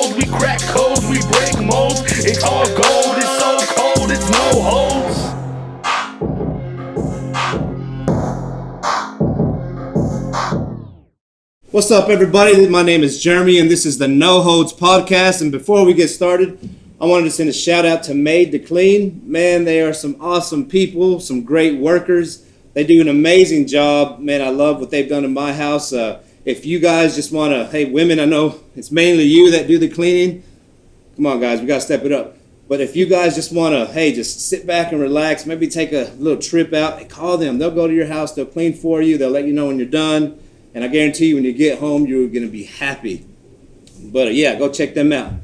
cold, we crack codes, we break molds. It's all gold, it's so cold, it's no holds. What's up, everybody? My name is Jeremy, and this is the No Holds Podcast. And before we get started, I wanted to send a shout out to Made to Clean. Man, they are some awesome people, some great workers. They do an amazing job. Man, I love what they've done in my house. If you guys just want to, hey, women, I know it's mainly you that do the cleaning. Come on, guys, we got to step it up. But if you guys just want to, hey, just sit back and relax, maybe take a little trip out, hey, call them. They'll go to your house. They'll clean for you. They'll let you know when you're done. And I guarantee you when you get home, you're going to be happy. But yeah, go check them out.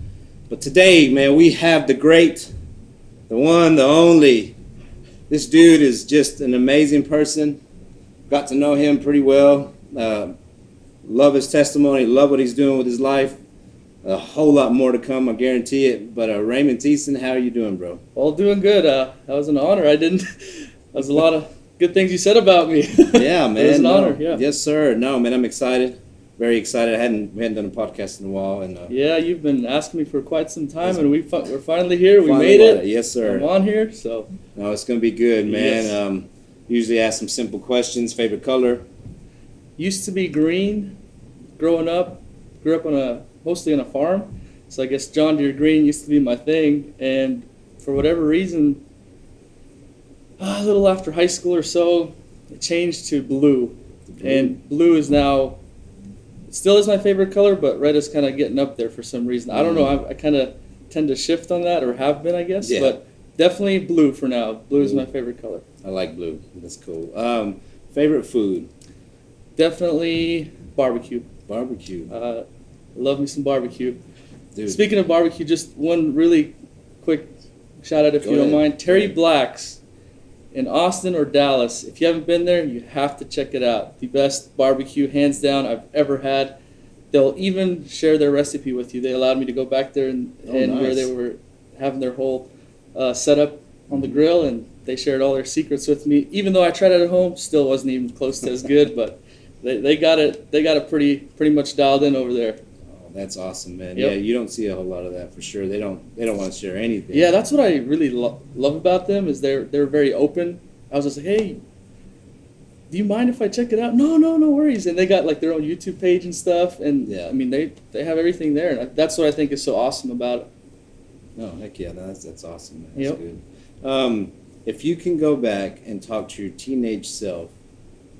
But today, man, we have the great, the one, the only. This dude is just an amazing person. Got to know him pretty well. Love his testimony. Love what he's doing with his life. A whole lot more to come, I guarantee it. But Raymond, Thiessen, how are you doing, bro? Well, doing good. That was an honor. That was a lot of good things you said about me. Yeah, man. It was an honor. Yeah. Yes, sir. No, man, I'm excited. Very excited. We hadn't done a podcast in a while, and yeah, you've been asking me for quite some time, and we're finally here. We made it. Yes, sir. I'm on here, so. No, it's gonna be good, man. Yes. Usually ask some simple questions. Favorite color? Used to be green. Growing up, grew up mostly on a farm, so I guess John Deere green used to be my thing, and for whatever reason, a little after high school or so, it changed to blue. And blue is now, it still is my favorite color, but red is kind of getting up there for some reason. I don't know, I kind of tend to shift on that, or have been, I guess, yeah. But definitely blue for now. Blue is my favorite color. I like blue. That's cool. Favorite food? Definitely barbecue. Barbecue. Love me some barbecue. Dude. Speaking of barbecue, just one really quick shout out if you don't mind. Terry Black's in Austin or Dallas. If you haven't been there, you have to check it out. The best barbecue, hands down, I've ever had. They'll even share their recipe with you. They allowed me to go back there and nice. Where they were having their whole setup on the grill, and they shared all their secrets with me. Even though I tried it at home, still wasn't even close to as good, but they got it pretty much dialed in over there. That's awesome, man. Yep. Yeah, you don't see a whole lot of that for sure. They don't want to share anything. Yeah, that's what I really love about them is they're very open. I was just like, hey, do you mind if I check it out? No worries. And they got like their own YouTube page and stuff. And yeah, I mean they have everything there. And that's what I think is so awesome about it. No, heck yeah, that's awesome, man. That's yep. Good. If you can go back and talk to your teenage self,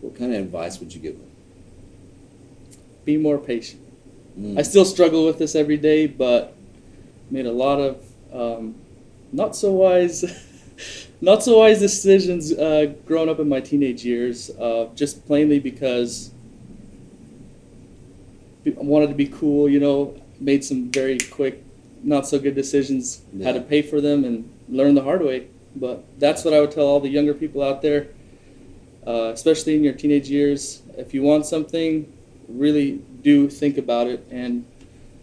what kind of advice would you give them? Be more patient. I still struggle with this every day, but made a lot of not so wise decisions growing up in my teenage years. Just plainly because I wanted to be cool, made some very quick, not so good decisions. Yeah. Had to pay for them and learn the hard way. But that's what I would tell all the younger people out there, especially in your teenage years. If you want something, really do think about it and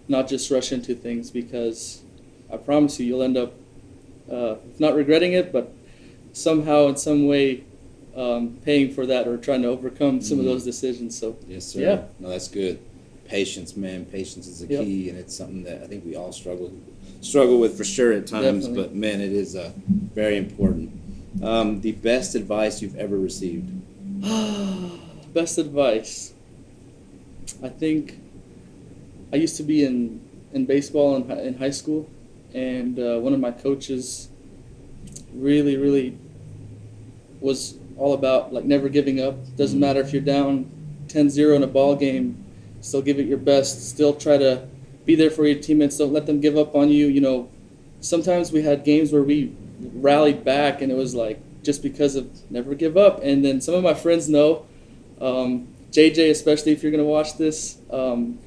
not just rush into things, because I promise you'll end up if not regretting it, but somehow in some way paying for that or trying to overcome some of those decisions. So yes, sir. Yeah. No, that's good. Patience, man. Patience is the Yep. key, and it's something that I think we all struggle with for sure at times. Definitely. But man, it is very important. The best advice you've ever received? Best advice. I think I used to be in baseball in high school, and one of my coaches really was all about like never giving up. Doesn't matter if you're down 10-0 in a ball game, still give it your best. Still try to be there for your teammates. Don't let them give up on you. Sometimes we had games where we rallied back, and it was like just because of never give up. And then some of my friends know. JJ, especially if you're going to watch this,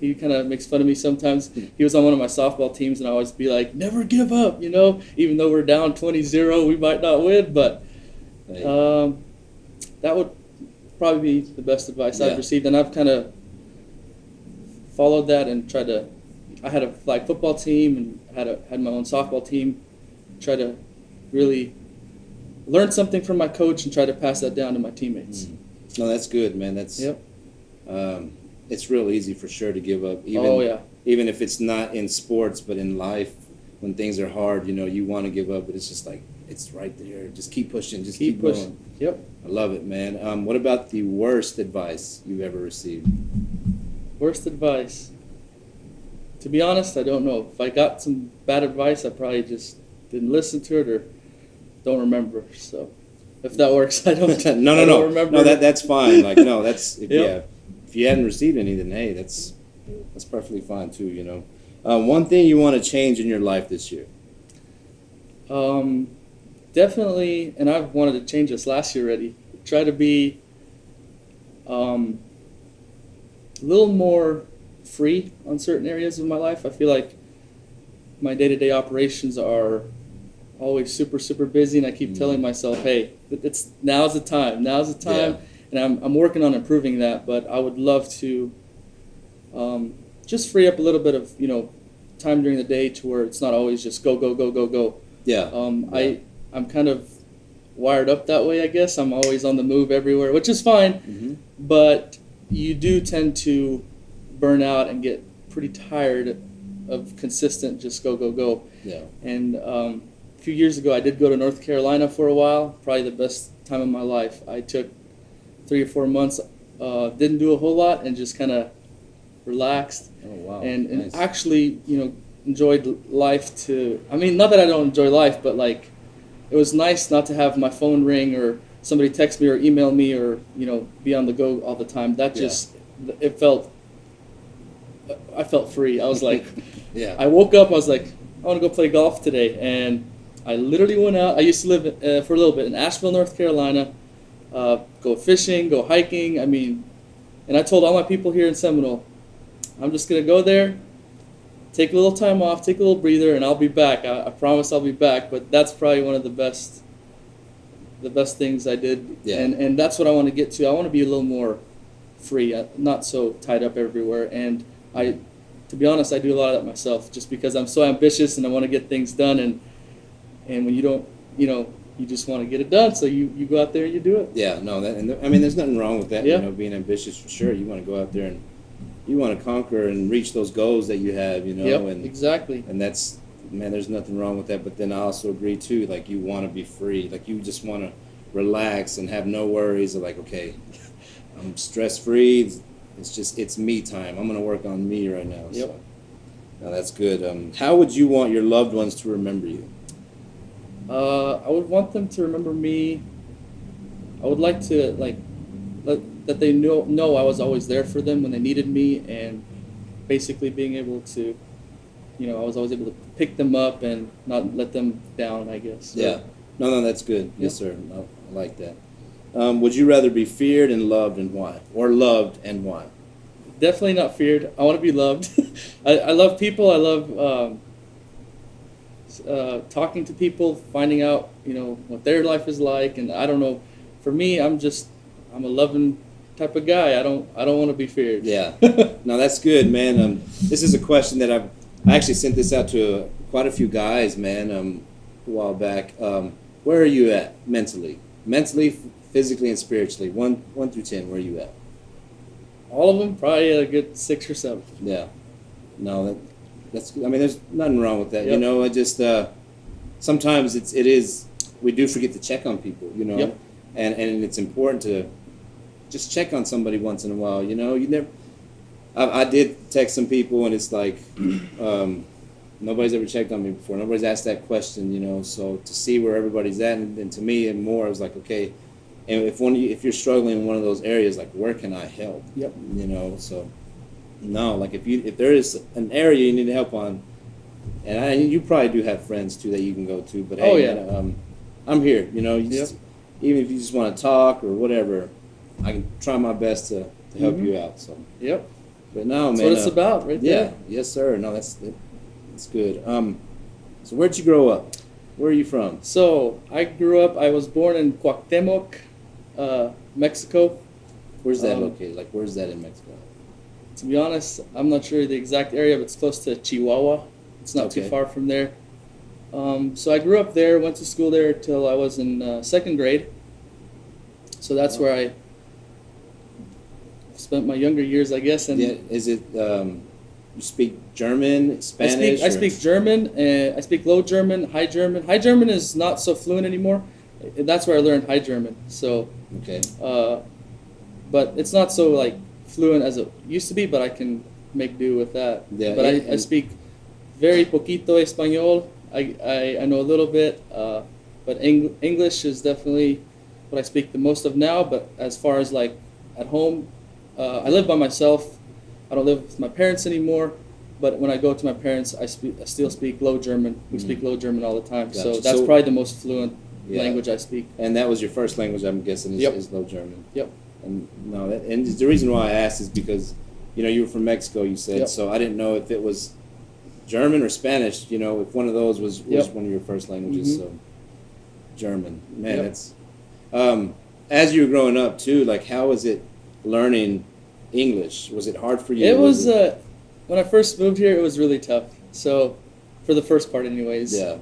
he kind of makes fun of me sometimes. He was on one of my softball teams, and I always be like, never give up, even though we're down 20-0, we might not win, but that would probably be the best advice I've received, and I've kind of followed that and tried to. I had a flag football team and had my own softball team. Try to really learn something from my coach and try to pass that down to my teammates. No, that's good, man. That's yep. It's real easy for sure to give up. even if it's not in sports, but in life, when things are hard, you want to give up, but it's just like, it's right there. Just keep pushing. Just keep pushing. Going. Yep. I love it, man. What about the worst advice you've ever received? Worst advice. To be honest, I don't know. If I got some bad advice, I probably just didn't listen to it or don't remember. So, if that works, I don't. No. Remember. No, that's fine. Like, no, that's if Yep. if you hadn't received any, then hey, that's perfectly fine too. One thing you want to change in your life this year? Definitely, and I've wanted to change this last year already. Try to be a little more free on certain areas of my life. I feel like my day-to-day operations are always super, super busy, and I keep telling myself, hey, now's the time, Yeah. and I'm working on improving that, but I would love to just free up a little bit of, time during the day to where it's not always just go, go, go, go, go. Yeah. I'm kind of wired up that way, I guess. I'm always on the move everywhere, which is fine, Mm-hmm. but you do tend to burn out and get pretty tired of consistent just go, go, go. Yeah. And a few years ago, I did go to North Carolina for a while, probably the best time of my life. I took 3 or 4 months, didn't do a whole lot, and just kind of relaxed. Oh wow. And Nice. actually, enjoyed life not that I don't enjoy life, but like, it was nice not to have my phone ring or somebody text me or email me or, be on the go all the time. That just, I felt free. I was like, Yeah. I woke up, I was like, I want to go play golf today. And I literally went out. I used to live for a little bit in Asheville, North Carolina, go fishing, go hiking. And I told all my people here in Seminole, I'm just going to go there, take a little time off, take a little breather, and I'll be back. I promise I'll be back. But that's probably one of the best things I did. Yeah. And that's what I want to get to. I want to be a little more free, not so tied up everywhere. And to be honest, I do a lot of that myself, just because I'm so ambitious and I want to get things done. And when you don't, you just want to get it done. So you go out there and you do it. Yeah. No. There's nothing wrong with that. Yeah. Being ambitious for sure. You want to go out there and you want to conquer and reach those goals that you have. Yep, and exactly. And that's, man, there's nothing wrong with that. But then I also agree too. Like, you want to be free. Like, you just want to relax and have no worries of like, okay, I'm stress free. It's me time. I'm gonna work on me right now. Yep. So, no, that's good. How would you want your loved ones to remember you? I would want them to remember me. I would like to that they know I was always there for them when they needed me, and basically being able to, I was always able to pick them up and not let them down, I guess. So, Yeah. No, that's good. Yes, sir. I like that. Would you rather be feared and loved, and why? Or loved and why? Definitely not feared. I want to be loved. I love people. I love talking to people, finding out, what their life is like. And I don't know. For me, I'm a loving type of guy. I don't want to be feared. Yeah. No, that's good, man. This is a question that I actually sent this out to quite a few guys, man, a while back. Where are you at mentally? Mentally, physically, and spiritually. 1 through 10, where are you at? All of them, probably a good 6 or 7. Yeah. No, that's good. There's nothing wrong with that. Yep. I just sometimes we do forget to check on people, Yep. and it's important to just check on somebody once in a while. I did text some people, and it's like nobody's ever checked on me before. Nobody's asked that question, so to see where everybody's at, and to me and more, I was like, okay, and if you're struggling in one of those areas, like, where can I help? Yep. So no, like, if there is an area you need help on, and you probably do have friends too that you can go to, but hey, Oh, yeah. man, I'm here. Even if you just want to talk or whatever, I can try my best to help Mhm. you out. So, Yep. but no, That's man, what it's about, right yeah, there. yes, sir. No, that's good. So where'd you grow up? Where are you from? So I was born in Cuauhtemoc, Mexico. Where's that Um, located? Like, where's that in Mexico? To be honest, I'm not sure the exact area, but it's close to Chihuahua. It's not too Okay. far from there. So I grew up there, went to school there till I was in 2nd grade. So that's where I spent my younger years, I guess. And Yeah, is it You speak German, Spanish? I speak German, and I speak Low German, High German. High German is not so fluent anymore. That's where I learned High German. So, Okay. but it's not so like fluent as it used to be. But I can make do with that. Yeah, But I speak very poquito español. I know a little bit, but English is definitely what I speak the most of now. But as far as like at home, I live by myself. I don't live with my parents anymore. But when I go to my parents, I still speak Low German. We speak Low German all the time. Gotcha. So that's probably the most fluent Yeah. language I speak. And that was your first language, I'm guessing, is, Yep. is Low German. Yep. And no, and the reason why I asked is because, you were from Mexico, you said, Yep. so I didn't know if it was German or Spanish. If one of those was Yep. one of your first languages. Mhm. So German, man, Yep. that's. As you were growing up too, like how was it learning English? Was it hard for you? It was when I first moved here. It was really tough. So, for the first part, anyways. Yeah.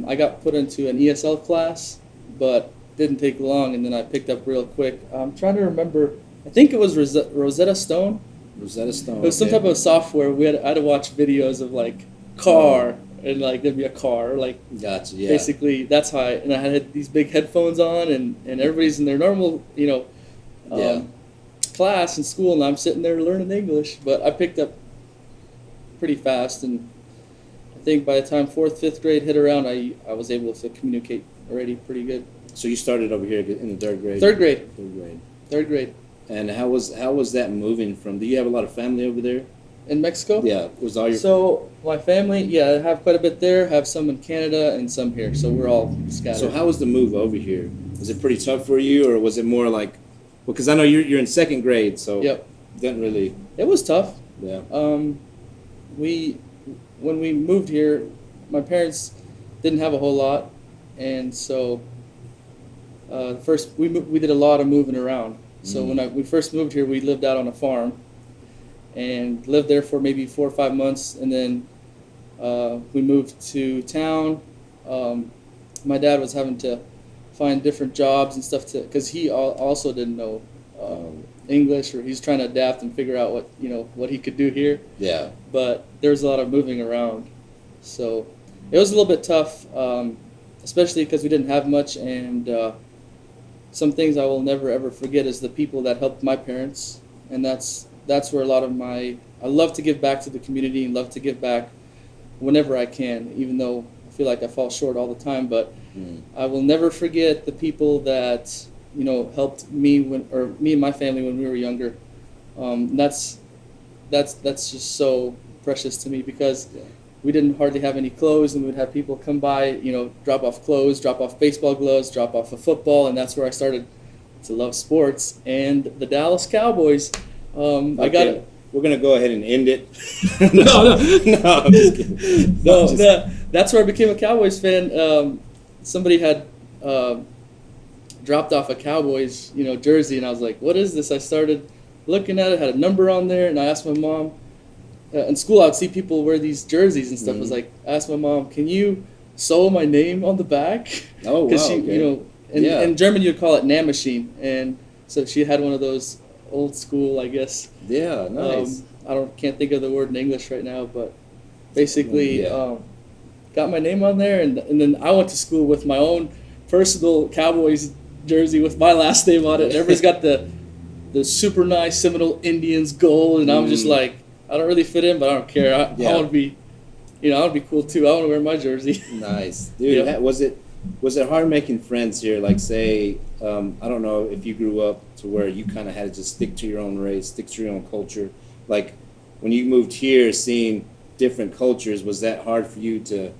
I got put into an ESL class, but didn't take long, and then I picked up real quick. I'm trying to remember. I think it was Rosetta Stone. Rosetta Stone. It was some okay. type of software. I had to watch videos of like car, and like there'd be a car, like Gotcha. Yeah. basically that's how. And I had these big headphones on, and everybody's in their normal, Yeah. class in school, and I'm sitting there learning English. But I picked up pretty fast, and I think by the time 4th, 5th grade hit around, I was able to communicate already pretty good. So you started over here in the 3rd grade. 3rd grade. 3rd grade. 3rd grade. And how was that moving from? Do you have a lot of family over there? In Mexico? Yeah. Was all your So my family, yeah, I have quite a bit there. Have some in Canada and some here. So we're all scattered. So how was the move over here? Was it pretty tough for you, or was it more like? Because I know you're in 2nd grade, so Yep. didn't really. It was tough. Yeah. When we moved here, my parents didn't have a whole lot, and so first we did a lot of moving around. So when we first moved here, we lived out on a farm, and lived there for maybe 4 or 5 months, and then we moved to town. My dad was having to find different jobs and stuff because he also didn't know English, or he's trying to adapt and figure out what he could do here. Yeah. But there was a lot of moving around, so it was a little bit tough, especially because we didn't have much. And some things I will never ever forget is the people that helped my parents, and that's where a lot of I love to give back to the community and love to give back whenever I can, even though I feel like I fall short all the time. But I will never forget the people that helped me me and my family when we were younger. That's just so precious to me, because we didn't hardly have any clothes, and we would have people come by, drop off clothes, drop off baseball gloves, drop off a football, and that's where I started to love sports and the Dallas Cowboys. I got it. We're gonna go ahead and end it. No, I'm just kidding. No, that's where I became a Cowboys fan. Somebody had dropped off a Cowboys, jersey, and I was like, "What is this?" I started looking at it, had a number on there, and I asked my mom. In school, I would see people wear these jerseys and stuff. I was like, I asked my mom, "Can you sew my name on the back?" Oh, wow. Because Okay. in German you'd call it Nähmaschine, and so she had one of those old school, I guess. Yeah. Nice. Can't think of the word in English right now, but basically Yeah. got my name on there, and then I went to school with my own personal Cowboys jersey with my last name on it. And everybody's got the super nice Seminole Indians gold, and I'm just like, I don't really fit in, but I don't care. I want to be, I want to be cool too. I want to wear my jersey. Nice, dude. Yep. Was it hard making friends here? Like, say, I don't know if you grew up to where you kind of had to just stick to your own race, stick to your own culture. Like, when you moved here, seeing different cultures, was that hard for you to,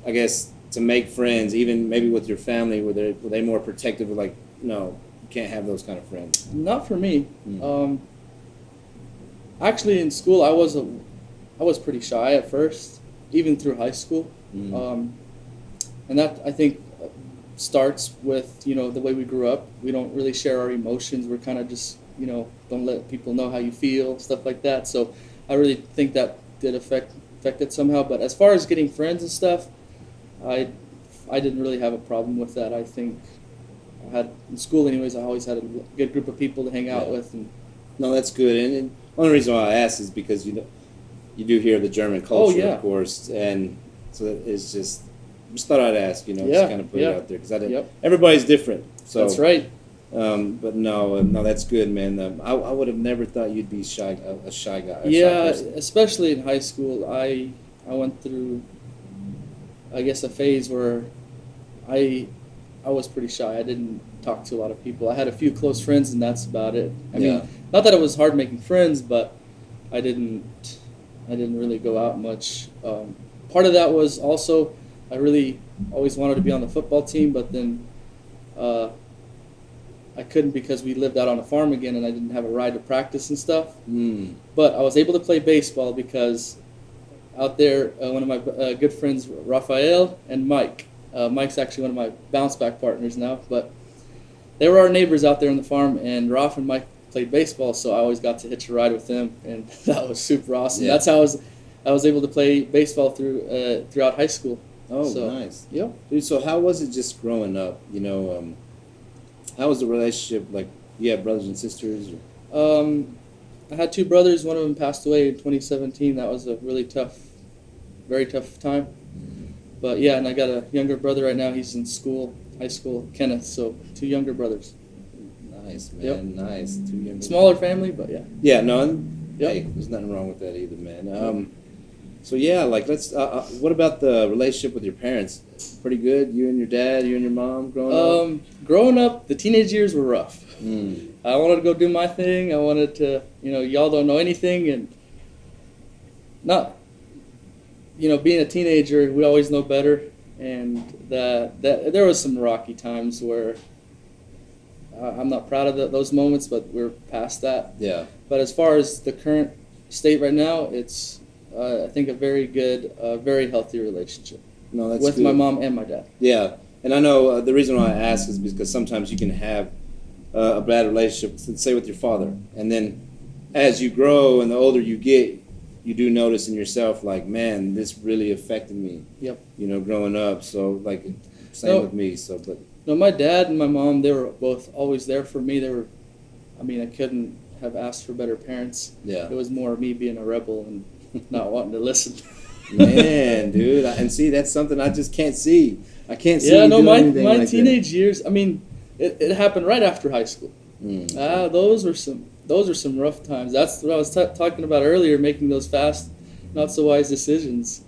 I guess, to make friends, even maybe with your family? Were they more protective of, like, no, you can't have those kind of friends? Not for me. Actually, in school, I was pretty shy at first, even through high school. And that, I think, starts with, the way we grew up. We don't really share our emotions. We're kind of just, don't let people know how you feel, stuff like that. So I really think that did affect it somehow. But as far as getting friends and stuff, I didn't really have a problem with that. I think I had, in school anyways, I always had a good group of people to hang out with. And No, that's good. And the only reason why I asked is because, you do hear the German culture, yeah. of course, and so it's just thought I'd ask, just Yeah, kind of put yeah. it out there because Yep. everybody's different. So That's right. But no, that's good, man. I would have never thought you'd be a shy guy. Shy Yeah, person. especially in high school, I went through, I guess, a phase where I was pretty shy. I didn't talk to a lot of people. I had a few close friends, and that's about it. I Yeah. mean, not that it was hard making friends, but I didn't really go out much. Part of that was also I really always wanted to be on the football team, but then I couldn't because we lived out on a farm again, and I didn't have a ride to practice and stuff. But I was able to play baseball because out there, one of my good friends, Rafael and Mike. Mike's actually one of my bounce back partners now, but they were our neighbors out there on the farm, and Raf and Mike played baseball, so I always got to hitch a ride with them, and that was super awesome. Yeah. That's how I was able to play baseball throughout high school. Oh, So, nice. Yep. Dude, so how was it just growing up? How was the relationship? Like, you have brothers and sisters? Or? I had two brothers. One of them passed away in 2017. That was a really tough, very tough time. But yeah, and I got a younger brother right now. He's in school, high school, Kenneth. So 2 younger brothers. Nice, man. Yep. Nice. 2 younger. Smaller family, but yeah. Yeah, no, and, Yep. hey, there's nothing wrong with that either, man. So yeah, like let's. What about the relationship with your parents? Pretty good. You and your dad, you and your mom growing up. Growing up, the teenage years were rough. Mm. I wanted to go do my thing. I wanted to, y'all don't know anything, and not, being a teenager, we always know better, and that there was some rocky times where I'm not proud of those moments, but we're past that. Yeah. But as far as the current state right now, it's I think a very good, very healthy relationship No, that's with good. my mom and my dad. Yeah, and I know the reason why I ask is because sometimes you can have a bad relationship, say with your father, and then as you grow and the older you get, you do notice in yourself, like, man, this really affected me. Yep. Growing up. So like, same with me. So, but No, my dad and my mom, they were both always there for me. I couldn't have asked for better parents. yeah, It was more me being a rebel and not wanting to listen. man, dude, and see, that's something I just can't see. I can't see. Yeah, you no, doing my anything like teenage years. It happened right after high school. that. Those were some rough times. That's what I was talking about earlier, making those fast, not so wise decisions.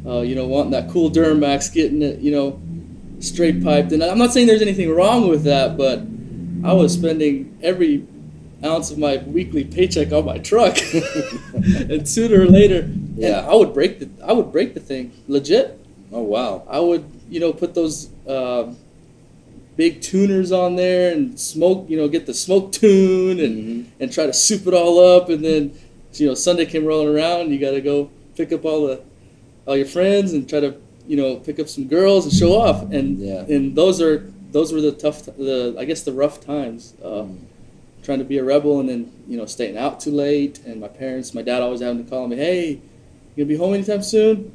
Wanting that cool Duramax, getting it, straight piped. And I'm not saying there's anything wrong with that, but I was spending every ounce of my weekly paycheck on my truck, and sooner or later, Yeah. and I would break the thing legit. Oh wow. I would, put those big tuners on there and smoke, get the smoke tune and try to soup it all up, and then Sunday came rolling around, you got to go pick up all your friends and try to pick up some girls and show off, and Yeah. and those were the rough times. Trying to be a rebel, and then staying out too late, and my dad always having to call me, hey, you gonna be home anytime soon?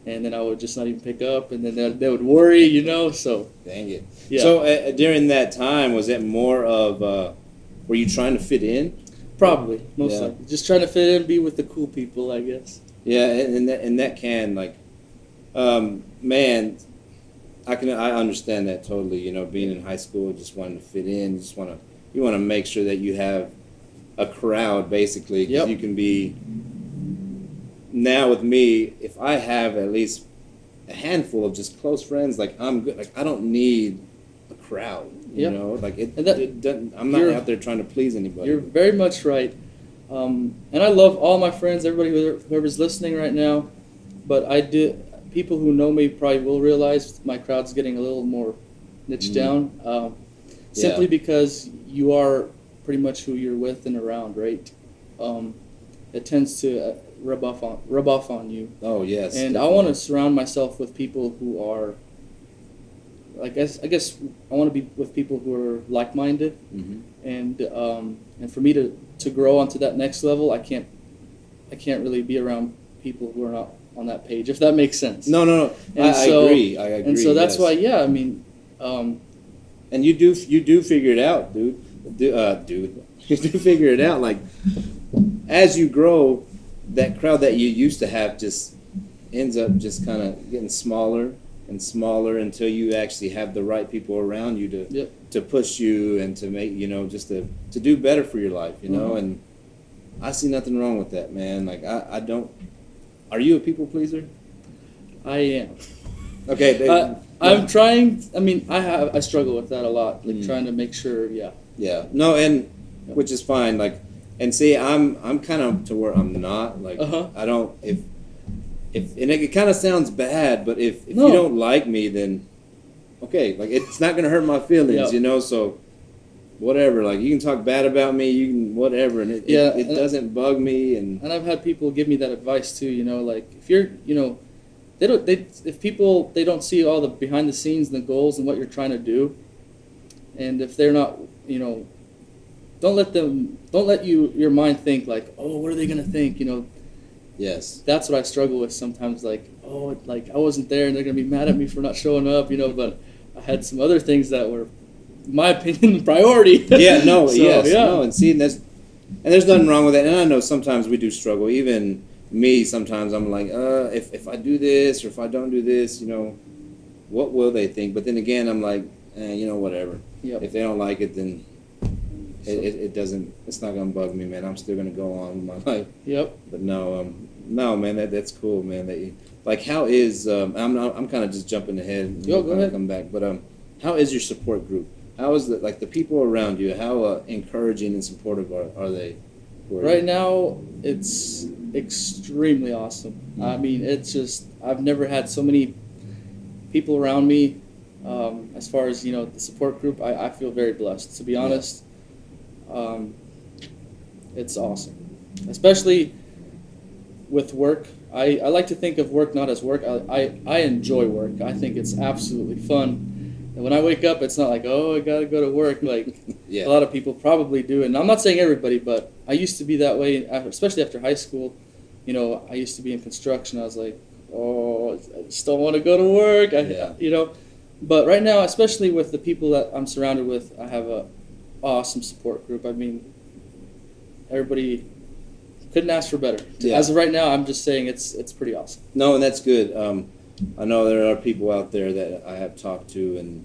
And then I would just not even pick up, and then they would worry, so Dang it. yeah. So during that time, was it more of were you trying to fit in? Probably, most Yeah. likely. Just trying to fit in, be with the cool people, I guess. Yeah, and that can man, I understand that totally. Being in high school, just wanting to fit in, you want to make sure that you have a crowd basically, because Yep. you can be. Now with me, if I have at least a handful of just close friends, like I'm good. Like I don't need a crowd. Yep. It doesn't. I'm not You're- out there trying to please anybody. You're very much right. And I love all my friends, everybody whoever's listening right now. But people who know me probably will realize my crowd's getting a little more niched down. Simply because you are pretty much who you're with and around, right? It tends to rub off on you. Oh yes. And I want to surround myself with people who are, I guess I want to be with people who are like-minded, and for me to grow onto that next level, I can't really be around people who are not on that page, if that makes sense. No. And I so- agree. And so that's why, yeah, And you do figure it out, dude. Dude, you do figure it out. Like, as you grow, that crowd that you used to have just ends up just kind of getting smaller and smaller until you actually have the right people around you to push you and to make, just to do better for your life, and I see nothing wrong with that, man. Like, I don't, are you a people pleaser? I am. Okay. I'm trying, I struggle with that a lot, like trying to make sure, Yeah. No, and which is fine. Like, and see, I'm kind of to where I'm not. Like, I don't, if and it kind of sounds bad, but if you don't like me, then okay, like it's not gonna hurt my feelings, So whatever, like you can talk bad about me, you can whatever, and it doesn't bug me. And I've had people give me that advice too, like if you're, if people don't see all the behind the scenes and the goals and what you're trying to do, and if they're not, don't let your mind think like, oh, what are they gonna think, Yes. That's what I struggle with sometimes, like, oh, like I wasn't there and they're gonna be mad at me for not showing up, but I had some other things that were, in my opinion, the priority. Yeah, no, So, yes, yeah. no, and see, there's nothing wrong with that, and I know sometimes we do struggle, even me, sometimes I'm like, if I do this or if I don't do this, what will they think? But then again, I'm like, whatever. Yep. If they don't like it, then it doesn't, it's not gonna bug me, man. I'm still gonna go on with my life. Yep. But no, man, that's cool, man. That you, like, how is I'm kind of just jumping ahead. And go ahead. Come back, but how is your support group? How is the people around you? How encouraging and supportive are they? Right now, it's extremely awesome. I mean, it's just, I've never had so many people around me. As far as, the support group, I feel very blessed, to be honest. It's awesome. Especially with work. I like to think of work not as work. I enjoy work. I think it's absolutely fun. And when I wake up, it's not like, oh, I got to go to work. Like a lot of people probably do. And I'm not saying everybody, but I used to be that way, especially after high school. I used to be in construction. I was like, oh, I just don't want to go to work. But right now, especially with the people that I'm surrounded with, I have a awesome support group. I mean, everybody couldn't ask for better. Yeah. As of right now, I'm just saying it's pretty awesome. No, and that's good. I know there are people out there that I have talked to, and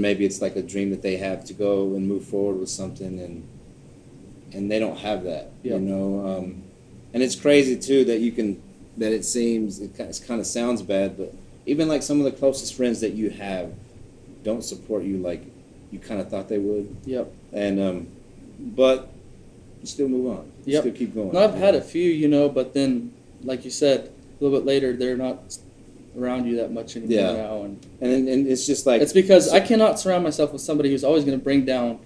maybe it's like a dream that they have to go and move forward with something, and they don't have that, and it's crazy too that it seems, it kind of sounds bad, but even like some of the closest friends that you have don't support you like you kind of thought they would. Yep. And but you still move on. You still keep going. And I've had a few, but then, like you said, a little bit later, they're not around you that much anymore now. And it's just like... It's because I cannot surround myself with somebody who's always going to bring down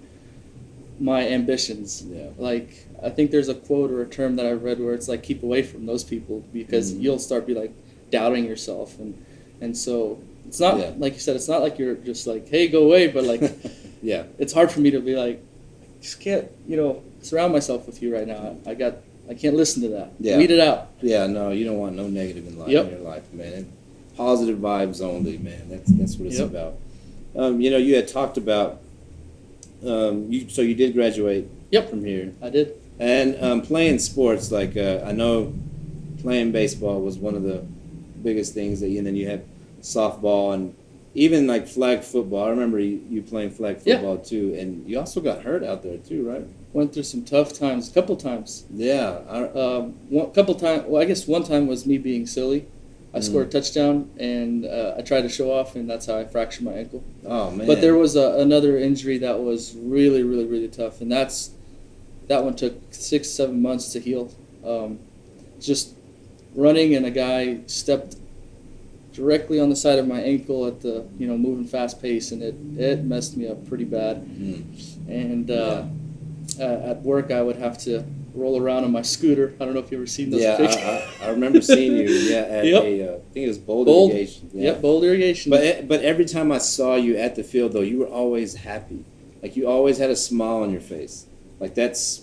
my ambitions. Yeah. Like, I think there's a quote or a term that I've read where it's like, keep away from those people because you'll start be like doubting yourself. And so it's not, like you said, it's not like you're just like, hey, go away, but like, it's hard for me to be like, just can't, surround myself with you right now. I can't listen to that. Yeah. Weed it out. Yeah, no, you don't want no negative in your life, man. And positive vibes only, man. That's what it's about. You had talked about so you did graduate from here. I did. And playing sports, like I know playing baseball was one of the biggest things and then you had softball and even like flag football. I remember you playing flag football too, and you also got hurt out there too, right? Went through some tough times, a couple times. Yeah. I guess one time was me being silly. I scored a touchdown, and I tried to show off, and that's how I fractured my ankle. Oh, man. But there was another injury that was really, really, really tough, and that one took 6-7 months to heal. Just running, and a guy stepped directly on the side of my ankle at the moving fast pace, and it messed me up pretty bad. And at work, I would have to roll around on my scooter. I don't know if you've ever seen those pictures. I remember seeing you. At I think it was Bold Irrigation. Yeah. Yep, Bold Irrigation. But every time I saw you at the field, though, you were always happy. Like you always had a smile on your face. Like that's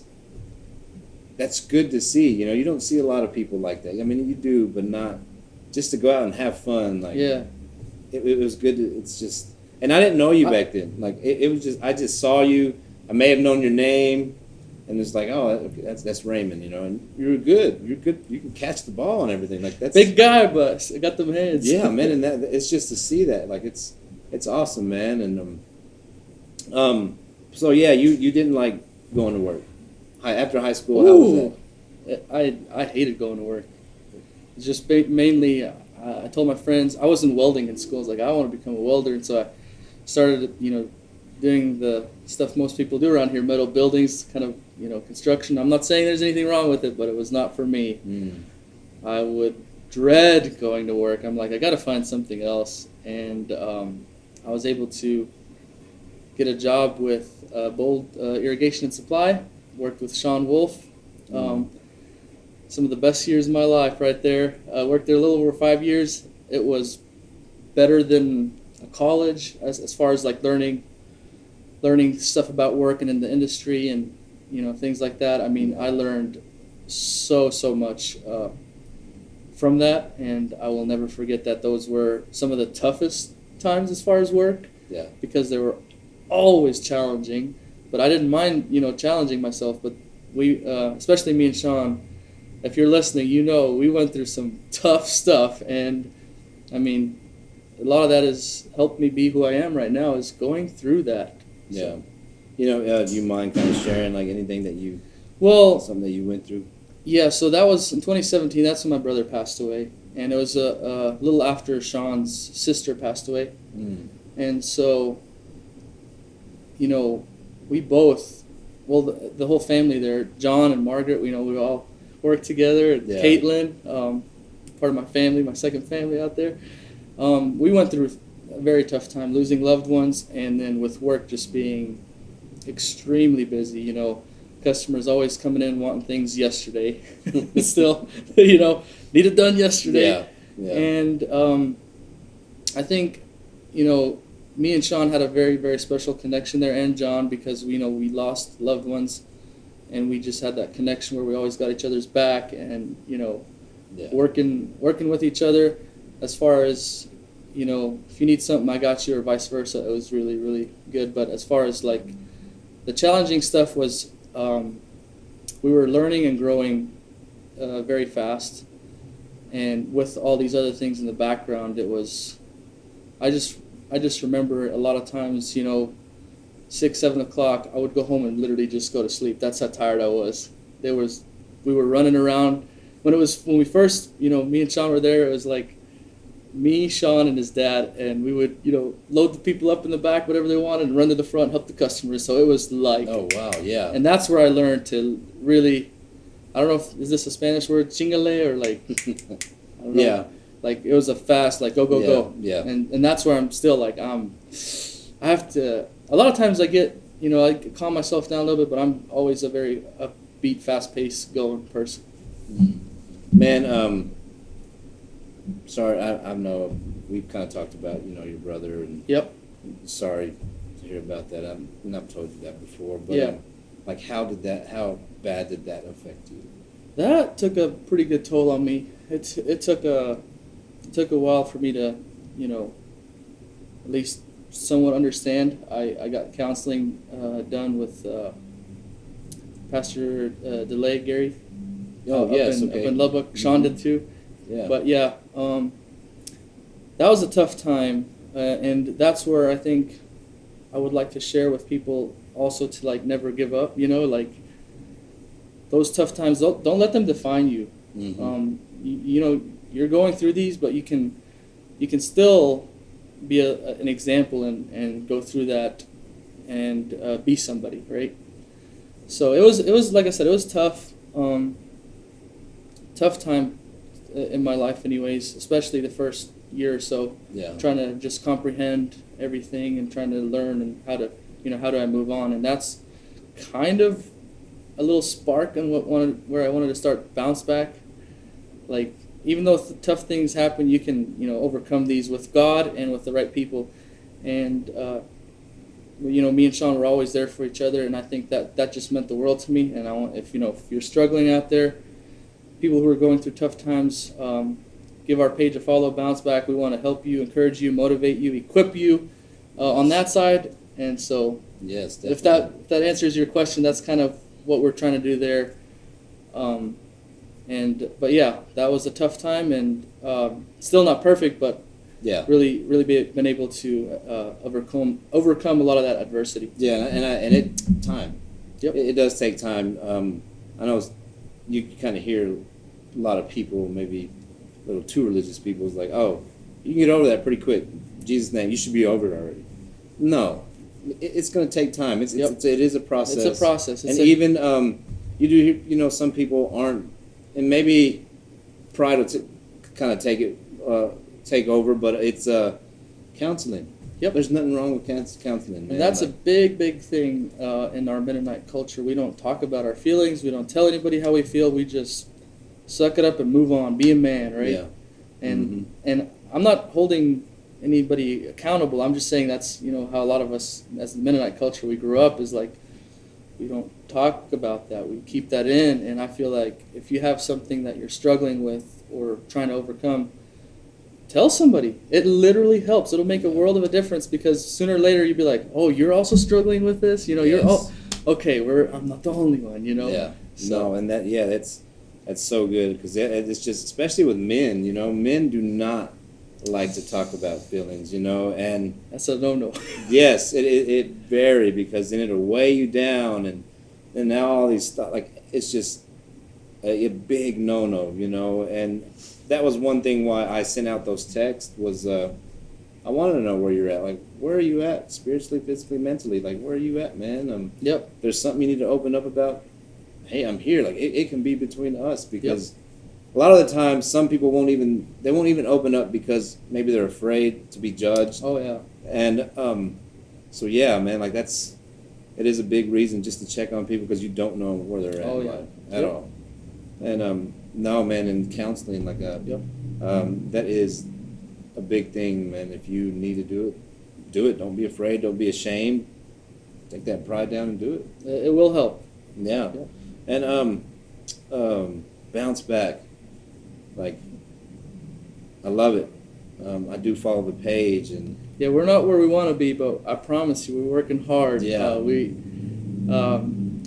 good to see. You don't see a lot of people like that. I mean, you do, but not just to go out and have fun. Like it was good. It's just, and I didn't know you back then. Like it was just, I just saw you. I may have known your name. and it's like, oh, okay, that's Raymond, you know, and you're good, you can catch the ball and everything, like that's Big guy, but I got them hands. yeah, man, and that it's just to see that, like it's awesome, man, and so yeah, you didn't like going to work after high school. How was that? I hated going to work. It's just mainly, I told my friends, I was in welding in school. I was like, I want to become a welder. And so I started, doing the stuff most people do around here, metal buildings, kind of, construction. I'm not saying there's anything wrong with it, but it was not for me. I would dread going to work. I'm like, I got to find something else. And I was able to get a job with Bold Irrigation and Supply, worked with Sean Wolf. Some of the best years of my life right there. Worked there a little over 5 years. It was better than a college as far as like learning stuff about working in the industry and things like that. I mean, I learned so much from that, and I will never forget that. Those were some of the toughest times as far as work. Yeah. Because they were always challenging, but I didn't mind challenging myself. But we, especially me and Sean, if you're listening, we went through some tough stuff, and I mean, a lot of that has helped me be who I am right now, is going through that. Yeah. Do you mind kind of sharing like anything that something that you went through? Yeah, so that was in 2017. That's when my brother passed away, and it was a little after Sean's sister passed away. And so, we both, well, the whole family there, John and Margaret, we all worked together. And yeah. Caitlin, part of my family, my second family out there. We went through a very tough time, losing loved ones, and then with work just being extremely busy. Customers always coming in wanting things yesterday. Still, need it done yesterday. Yeah. And I think, me and Sean had a very, very special connection there, and John, because we lost loved ones, and we just had that connection where we always got each other's back, and working with each other. As far as if you need something, I got you, or vice versa. It was really, really good. But as far as like the challenging stuff was, we were learning and growing very fast, and with all these other things in the background, it was. I just remember a lot of times, 6, 7 o'clock, I would go home and literally just go to sleep. That's how tired I was. We were running around. When we first, me and Sean were there, it was like me, Sean, and his dad, and we would, load the people up in the back, whatever they wanted, and run to the front, help the customers. So it was like, oh wow, yeah. And that's where I learned to really, I don't know is this a Spanish word, chingale, or like, I don't know. Yeah. Like it was a fast, like go. Yeah. And that's where I'm still like I have to. A lot of times I get, I calm myself down a little bit, but I'm always a very upbeat, fast-paced going person. Man, sorry, I know we've kind of talked about your brother, and yep. Sorry to hear about that. I've told you that before, but yeah. Like how bad did that affect you? That took a pretty good toll on me. It took a while for me to, at least somewhat understand. I got counseling done with Pastor DeLay Gary. Oh yes, up in Lubbock. Sean did too. Yeah. But yeah, that was a tough time, and that's where I think I would like to share with people also to like never give up. Like those tough times, don't let them define you. Mm-hmm. You're going through these, but you can still be an example and go through that and be somebody, right? So it was like I said, it was tough time in my life anyways, especially the first year or so. Yeah. Trying to just comprehend everything and trying to learn and how do I move on, and that's kind of a little spark in where I wanted to start bounce back. Like, even though tough things happen, you can, overcome these with God and with the right people. And, me and Sean were always there for each other, and I think that just meant the world to me. And I want, if you're struggling out there, people who are going through tough times, give our page a follow, bounce back. We want to help you, encourage you, motivate you, equip you on that side. And so, yes, definitely. If that answers your question, that's kind of what we're trying to do there. But yeah, that was a tough time, and still not perfect, but Yeah. really been able to overcome a lot of that adversity. Yeah, and it time. Yep. It does take time. I know you kind of hear a lot of people, maybe a little too religious people, is like, oh, you can get over that pretty quick. In Jesus' name, you should be over it already. No, it's going to take time. It is a process. It's a process. Even you do, you know, some people aren't, and maybe pride will kind of take over, but it's counseling. Yep. There's nothing wrong with counseling. Man. And that's a big thing in our Mennonite culture. We don't talk about our feelings. We don't tell anybody how we feel. We just suck it up and move on. Be a man, right? Yeah. And I'm not holding anybody accountable. I'm just saying that's, you know, how a lot of us as the Mennonite culture we grew up is like, we don't talk about that. We keep that in. And I feel like if you have something that you're struggling with or trying to overcome, tell somebody. It literally helps. It'll make a world of a difference, because sooner or later you'll be like, oh, you're also struggling with this? You know, Yes. you're, oh, okay, I'm not the only one, you know? Yeah. So, No, and that's so good, because it's just, especially with men, you know, men do not like to talk about feelings, you know, and that's a no-no. yes, it vary, because then it'll weigh you down, and now all these stuff, like, it's just a big no-no, you know, and that was one thing why I sent out those texts was I wanted to know where you're at. Like, where are you at spiritually, physically, mentally? Like, where are you at, man? Yep. There's something you need to open up about. Hey, I'm here. Like, it can be between us, because a lot of the time some people won't even open up because maybe they're afraid to be judged. Oh, yeah. And so yeah, man, like it is a big reason just to check on people, because you don't know where they're at Oh, in yeah. life at all. And no, man, in counseling, like that is a big thing, man. If you need to do it. Don't be afraid. Don't be ashamed. Take that pride down and do it. It will help. Yeah. And bounce back. Like, I love it. I do follow the page, and Yeah, we're not where we want to be, but I promise you, we're working hard. Yeah.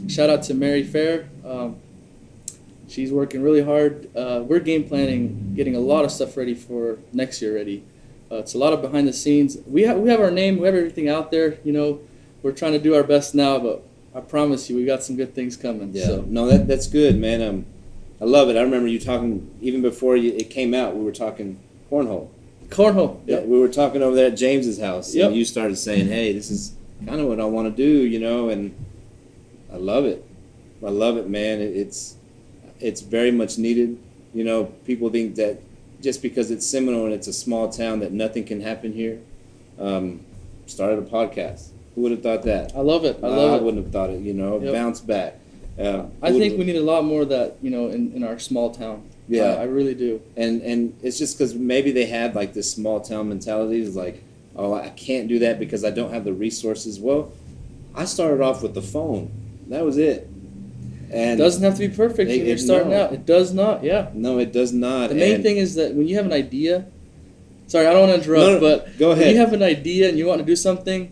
Shout out to Mary Fair. She's working really hard. We're game planning, getting a lot of stuff ready for next year already. It's a lot of behind the scenes. We have our name, we have everything out there. You know, we're trying to do our best now, but I promise you, we got some good things coming. yeah, So. no, that's good, man. I love it. I remember you talking even before it came out. We were talking cornhole. Cornhole. Yeah, we were talking over there at James's house, Yep. and you started saying, "Hey, this is kind of what I want to do," you know, and I love it. I love it, man. It's very much needed. You know, people think that just because it's Seminole and it's a small town that nothing can happen here. Started a podcast. Who would have thought that? I love it. I love I it. wouldn't have thought it. You know, Yep. bounce back. I think we need a lot more of that, you know, in our small town. Yeah. I really do. And it's just because maybe they had like this small town mentality. It's like, oh, I can't do that because I don't have the resources. Well, I started off with the phone. That was it. And It doesn't have to be perfect when you're starting out. It does not, yeah. no, it does not. The main thing is that when you have an idea, sorry, I don't want to interrupt, No, but go ahead. when you have an idea and you want to do something,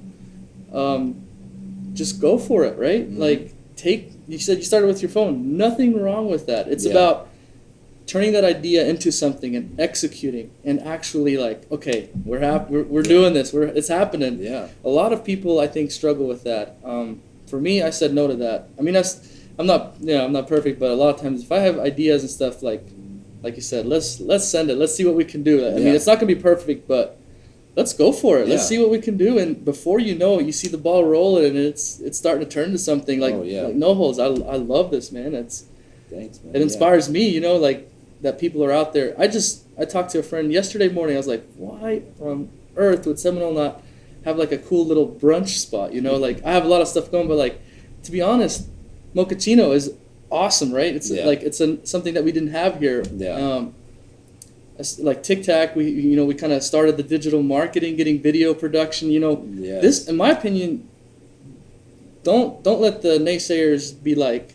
just go for it, right? Mhm. Like, you said you started with your phone. Nothing wrong with that. It's Yeah. about turning that idea into something and executing and actually like, okay, we're doing this. It's happening. Yeah. A lot of people, I think, struggle with that. For me, I said no to that. I mean, I'm not perfect, but a lot of times if I have ideas and stuff like you said, let's send it. Let's see what we can do. I mean, Yeah. it's not gonna be perfect, but let's go for it. Let's Yeah. see what we can do. And before you know it, you see the ball rolling, and it's starting to turn to something like, Oh, yeah. like no holes. I love this, man. Thanks, man. It inspires me, you know, like that people are out there. I talked to a friend yesterday morning. I was like, why on earth would Seminole not have like a cool little brunch spot? You know, like I have a lot of stuff going, but like to be honest, Mochaccino is awesome, right? It's Yeah. like it's something that we didn't have here. Yeah. Like Tic Tac, we kind of started the digital marketing, getting video production. You know, Yes. this, in my opinion, don't let the naysayers be like,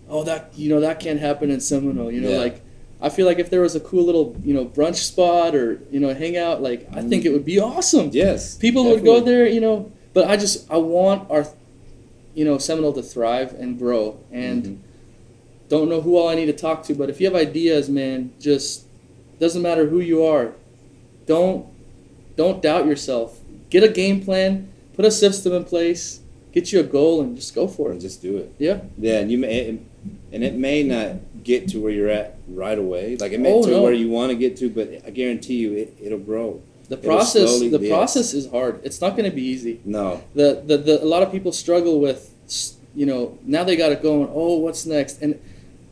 oh, that can't happen in Seminole. You know, Yeah. like I feel like if there was a cool little brunch spot or hangout, like I think it would be awesome. Yes. People would go definitely. there, but I want Seminole to thrive and grow, and don't know who all I need to talk to. But if you have ideas, man, just doesn't matter who you are. Don't doubt yourself. Get a game plan. Put a system in place. Get you a goal and just go for it. And just do it. Yeah. Yeah, and it may not get to where you're at right away. Like it may where you want to get to, but I guarantee you it'll grow. The process is hard. It's not going to be easy. No. A lot of people struggle with, now they got it going. Oh, what's next? And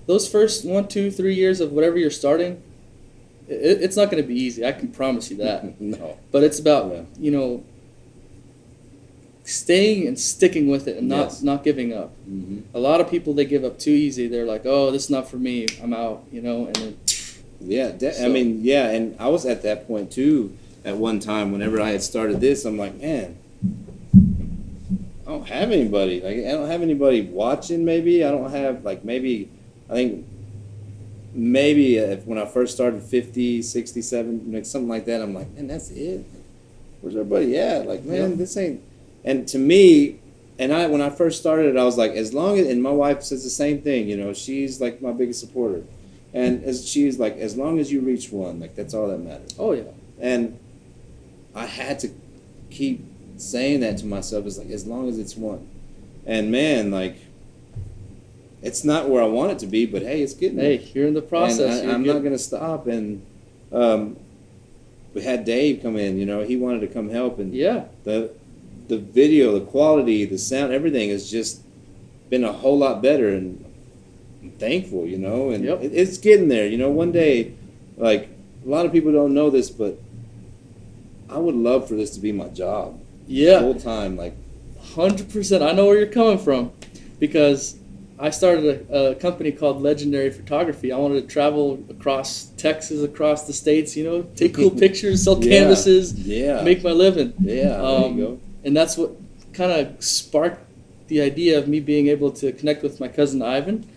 those first 1, 2, 3 years of whatever you're starting, it's not going to be easy. I can promise you that. No. But it's about staying and sticking with it and not giving up. A lot of people, they give up too easy. They're like, oh, this is not for me. I'm out. And then. I mean, and I was at that point too. At one time, whenever I had started this, I'm like, man, I don't have anybody. Like, I don't have anybody watching. Maybe I don't have I think maybe if when I first started 50, 67, something like that, I'm like, man, that's it. Where's everybody at? Like, man, this ain't. And to me, when I first started, I was like, as long as, and my wife says the same thing. She's like my biggest supporter, and she's like, as long as you reach one, like that's all that matters. Oh yeah. And I had to keep saying that to myself. It's like, as long as it's one. And man, like, it's not where I want it to be, but hey, it's getting there. Hey, you're in the process. And I'm not going to stop. And we had Dave come in, he wanted to come help. And the video, the quality, the sound, everything has just been a whole lot better. And I'm thankful, and it's getting there. One day, like, a lot of people don't know this, but I would love for this to be my job. Yeah. Full time, like 100%. I know where you're coming from, because I started a company called Legendary Photography. I wanted to travel across Texas, across the states, take cool pictures, sell canvases, make my living. Yeah, there you go. And that's what kind of sparked the idea of me being able to connect with my cousin Ivan.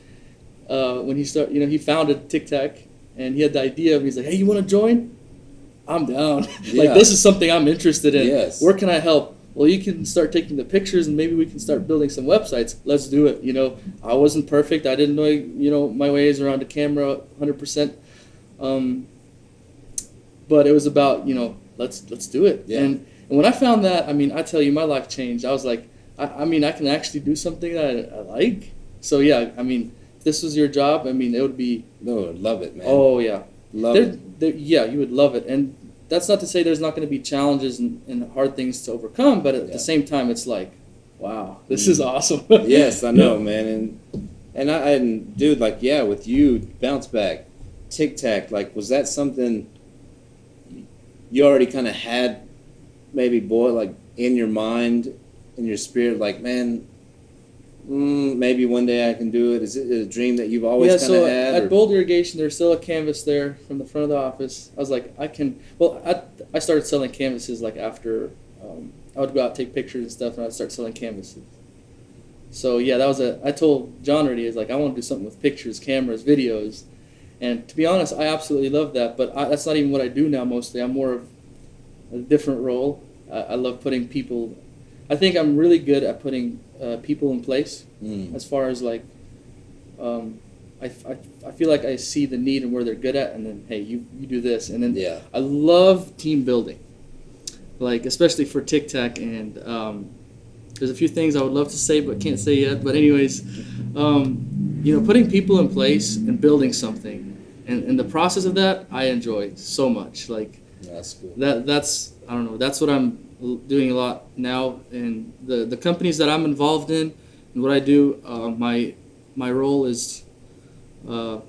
When he started, he founded Tic Tac, and he had the idea of, he's like, hey, you want to join? I'm down. Like, this is something I'm interested in. Yes. Where can I help? Well, you can start taking the pictures, and maybe we can start building some websites. Let's do it. I wasn't perfect. I didn't know, my ways around the camera 100%. But it was about, let's do it. Yeah. And when I found that, I tell you, my life changed. I was like, I can actually do something that I like. So yeah, if this was your job, it would be. No, I'd love it, man. Oh yeah. Love it. Yeah, you would love it. And that's not to say there's not going to be challenges and hard things to overcome, but at the same time, it's like, wow, this is awesome. Yes, I know, man. And dude, like, with you, Bounce Back, Tic Tac, like, was that something you already kind of had, maybe, like, in your mind, in your spirit, like, man, maybe one day I can do it? Is it a dream that you've always kind of had? At Bold Irrigation, there's still a canvas there from the front of the office. I was like, I started selling canvases like after I would go out, take pictures and stuff, and I'd start selling canvases. So yeah, I told John already, is like, I want to do something with pictures, cameras, videos. And to be honest, I absolutely love that, but that's not even what I do now mostly. I'm more of a different role. I love putting people, I think I'm really good at putting people in place, as far as like, I feel like I see the need and where they're good at, and then, hey, you do this. And then I love team building, like especially for Tic Tac, and there's a few things I would love to say but can't say yet. But anyways, putting people in place and building something, and the process of that I enjoy so much. Like, that's cool. That's I don't know. That's what I'm doing a lot now, and the companies that I'm involved in and what I do. My role is, I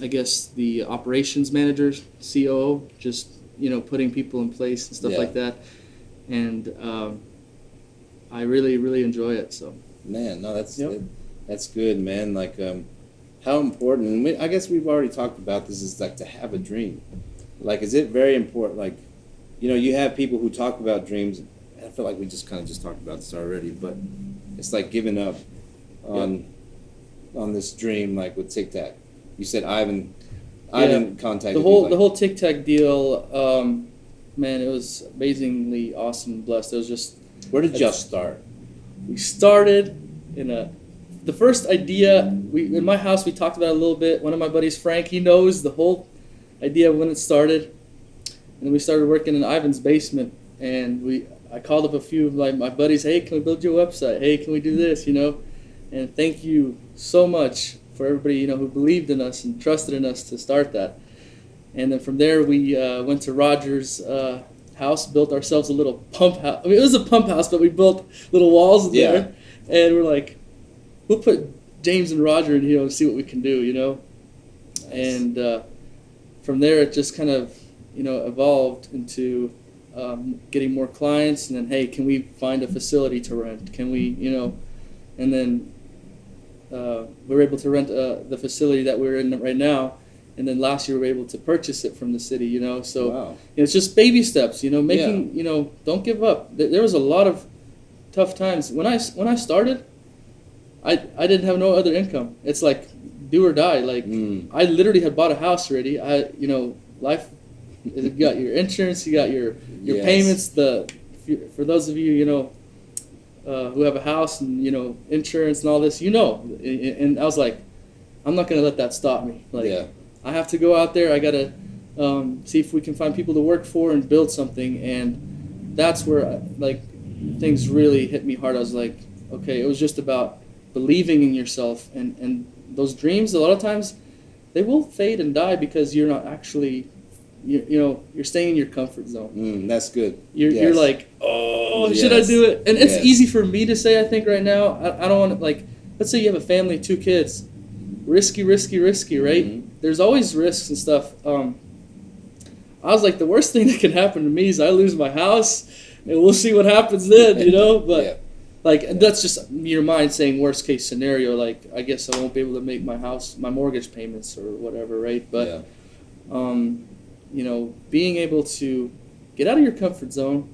guess, the operations manager, COO, just putting people in place and stuff like that, and I really, really enjoy it. So man, no, that's good, man. Like, how important? And I guess we've already talked about this. Is like to have a dream. Like, is it very important? Like, you have people who talk about dreams. I feel like we just kind of talked about this already, but it's like giving up on this dream, like with Tic Tac. You said Ivan contacted the whole Tic Tac deal. Man, it was amazingly awesome and blessed. It was just. Where did y'all start? We started The first idea, in my house, we talked about it a little bit. One of my buddies, Frank, he knows the whole idea when it started. And then we started working in Ivan's basement, and I called up a few of my buddies, hey, can we build you a website? Hey, can we do this, And thank you so much for everybody, who believed in us and trusted in us to start that. And then from there, we went to Roger's house, built ourselves a little pump house. I mean, it was a pump house, but we built little walls there. And we're like, we'll put James and Roger in here and see what we can do, Nice. And from there, it just kind of, evolved into getting more clients. And then, hey, can we find a facility to rent? Can we, and then we were able to rent the facility that we're in right now. And then last year we were able to purchase it from the city, So wow. It's just baby steps, making, don't give up. There was a lot of tough times. When I started, I didn't have no other income. It's like do or die. Like I literally had bought a house already. Life, you got your insurance, you got your Yes. payments. For those of you, who have a house and, insurance and all this, and I was like, I'm not going to let that stop me. Like, I have to go out there. I got to see if we can find people to work for and build something. And that's where, things really hit me hard. I was like, okay, it was just about believing in yourself. And those dreams, a lot of times, they will fade and die because you're not actually, you're staying in your comfort zone. That's good. You're like, oh, should I do it? And it's easy for me to say, I think, right now. I don't want to, let's say you have a family, 2 kids. Risky, right? Mm-hmm. There's always risks and stuff. I was like, the worst thing that can happen to me is I lose my house, and we'll see what happens then, But, that's just your mind saying worst case scenario. Like, I guess I won't be able to make my mortgage payments or whatever, right? But, being able to get out of your comfort zone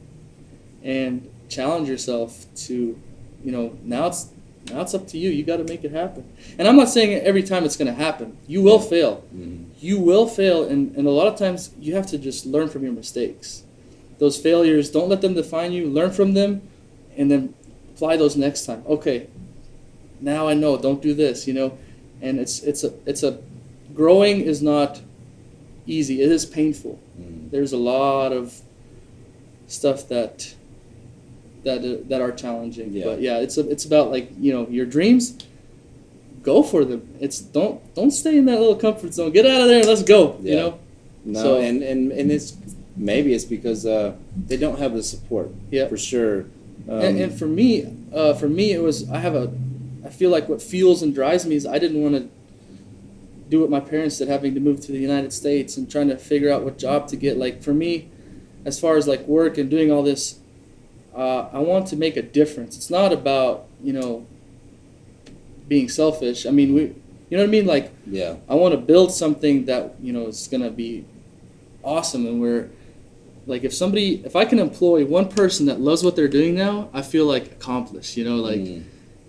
and challenge yourself to, now it's up to you. You got to make it happen. And I'm not saying every time it's going to happen. You will fail. Mm-hmm. You will fail, and a lot of times you have to just learn from your mistakes. Those failures, don't let them define you. Learn from them, and then apply those next time. Okay, now I know. Don't do this. And it's a growing is not easy. It is painful. Mm-hmm. There's a lot of stuff that are challenging. Yeah. But it's about your dreams. Go for them. It's don't stay in that little comfort zone. Get out of there and let's go. No, so, and it's maybe it's because they don't have the support. Yeah, for sure. And for me it was I feel like what fuels and drives me is I didn't want to do what my parents did, having to move to the United States and trying to figure out what job to get. Like for me, as far as work and doing all this. I want to make a difference. It's not about, being selfish. I mean, you know what I mean? I want to build something that, is going to be awesome. And if I can employ one person that loves what they're doing now, I feel accomplished, so.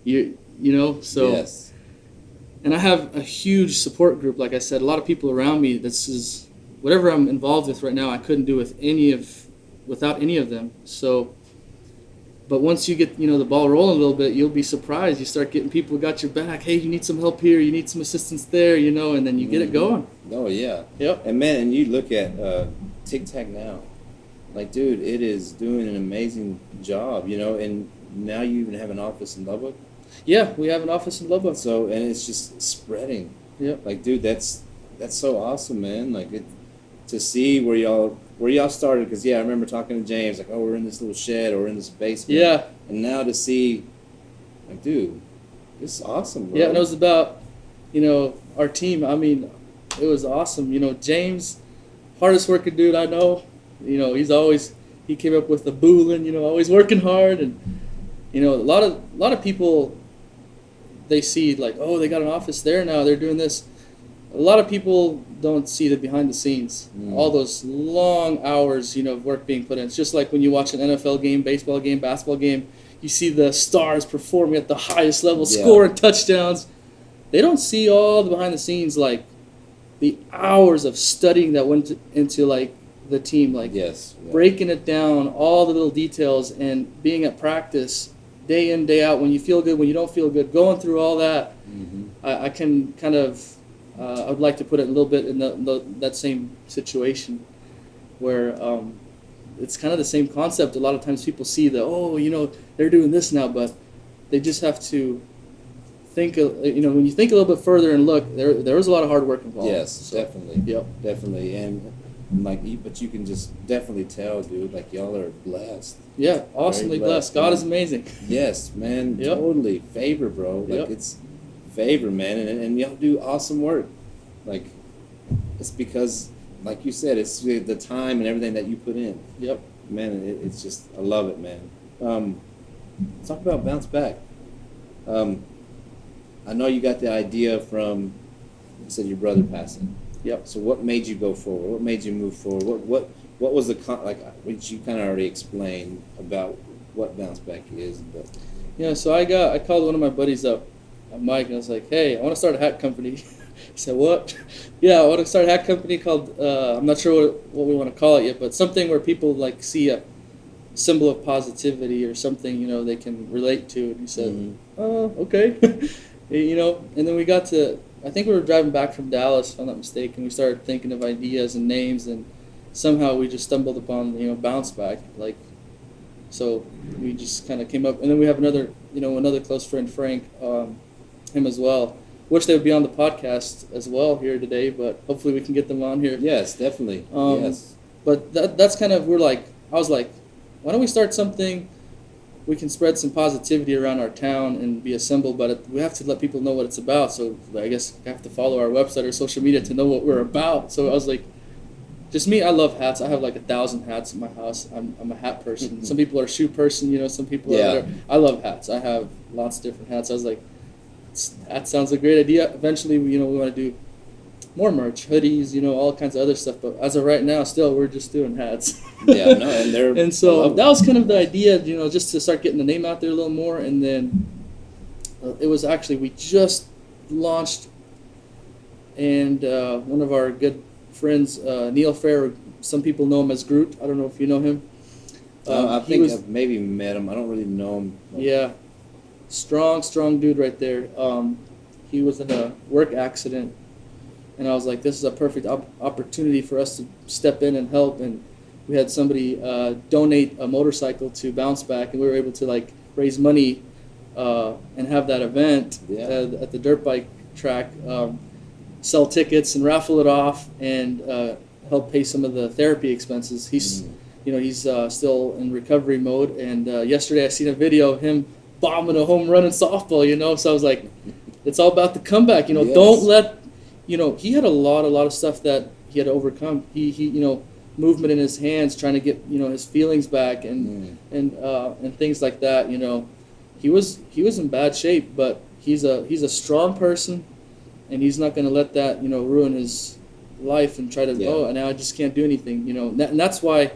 Yes. And I have a huge support group. Like I said, a lot of people around me. This is whatever I'm involved with right now. I couldn't do without any of them. So. But once you get, the ball rolling a little bit, you'll be surprised. You start getting people who got your back. Hey, you need some help here. You need some assistance there, and then you get it going. Oh, yeah. Yep. And, man, and you look at Tic Tac Now. Dude, it is doing an amazing job, and now you even have an office in Lubbock. Yeah, we have an office in Lubbock. So, and it's just spreading. Yep. Dude, that's so awesome, man. To see where y'all started, because I remember talking to James, we're in this little shed or we're in this basement. Yeah. And now to see, dude, this is awesome, bro. Yeah, and it was about, our team. I mean, it was awesome. James, hardest working dude I know. He came up with the boolin, always working hard, and a lot of people, they see they got an office there now, they're doing this. A lot of people don't see the behind the scenes, all those long hours, of work being put in. It's just like when you watch an NFL game, baseball game, basketball game, you see the stars performing at the highest level, scoring touchdowns. They don't see all the behind the scenes, the hours of studying that went into the team, breaking it down, all the little details, and being at practice day in, day out, when you feel good, when you don't feel good, going through all that, I can kind of, I would like to put it a little bit in that same situation where it's kind of the same concept. A lot of times people see that, oh, they're doing this now, but they just have to think, when you think a little bit further and look, there was a lot of hard work involved. Yes, So, definitely. Yep. Definitely. And but you can just definitely tell, dude, like y'all are blessed. Yeah, awesomely Very blessed. blessed, God man. is amazing. Yes, man. Yep. Totally. Favor, bro. Like Yep. it's favor, man. And y'all do awesome work. Like, it's because, like you said, it's the time and everything that you put in. Yep. Man, it's just, I love it, man. Talk about Bounce Back. I know you got the idea from, you said your brother passing. Yep. So what made you go forward? What made you move forward? What was the which you kind of already explained about what Bounce Back is, but Yeah, so I called one of my buddies up, Mike, and I was like, hey, I want to start a hat company. He said, what? Yeah, I want to start a hat company called, I'm not sure what we want to call it yet, but something where people like see a symbol of positivity or something, they can relate to. And he said, oh, okay. And then we got to, I think we were driving back from Dallas, if I'm not mistaken. We started thinking of ideas and names, and somehow we just stumbled upon, Bounce Back. So we just kind of came up, and then we have another close friend, Frank, him as well. Wish they would be on the podcast as well here today, but hopefully we can get them on here. yes, definitely. Yes. But that's kind of, I was like, why don't we start something we can spread some positivity around our town and be a symbol, but we have to let people know what it's about. So I guess I have to follow our website or social media to know what we're about. So I was like, just me, I love hats. I have like 1,000 hats in my house. I'm a hat person. Some people are shoe person, some people are. I love hats. I have lots of different hats. I was like, that sounds a great idea. Eventually, we want to do more merch, hoodies, all kinds of other stuff. But as of right now, still, we're just doing hats. Yeah, no, and they're And so that was kind of the idea, just to start getting the name out there a little more. And then it was actually, we just launched, and one of our good friends, Neil Fair, some people know him as Groot. I don't know if you know him. I think I've maybe met him. I don't really know him. Yeah. Strong dude right there. He was in a work accident, and I was like, this is a perfect opportunity for us to step in and help. And we had somebody donate a motorcycle to Bounce Back, and we were able to raise money and have that event at the dirt bike track, sell tickets and raffle it off, and help pay some of the therapy expenses. He's still in recovery mode, and yesterday I seen a video of him bombing a home run in softball, so I was like, it's all about the comeback, Yes. Don't let, he had a lot of stuff that he had to overcome. He movement in his hands, trying to get, his feelings back and things like that, he was in bad shape, but he's a strong person, and he's not going to let that, ruin his life and try to, now I just can't do anything, and that's why,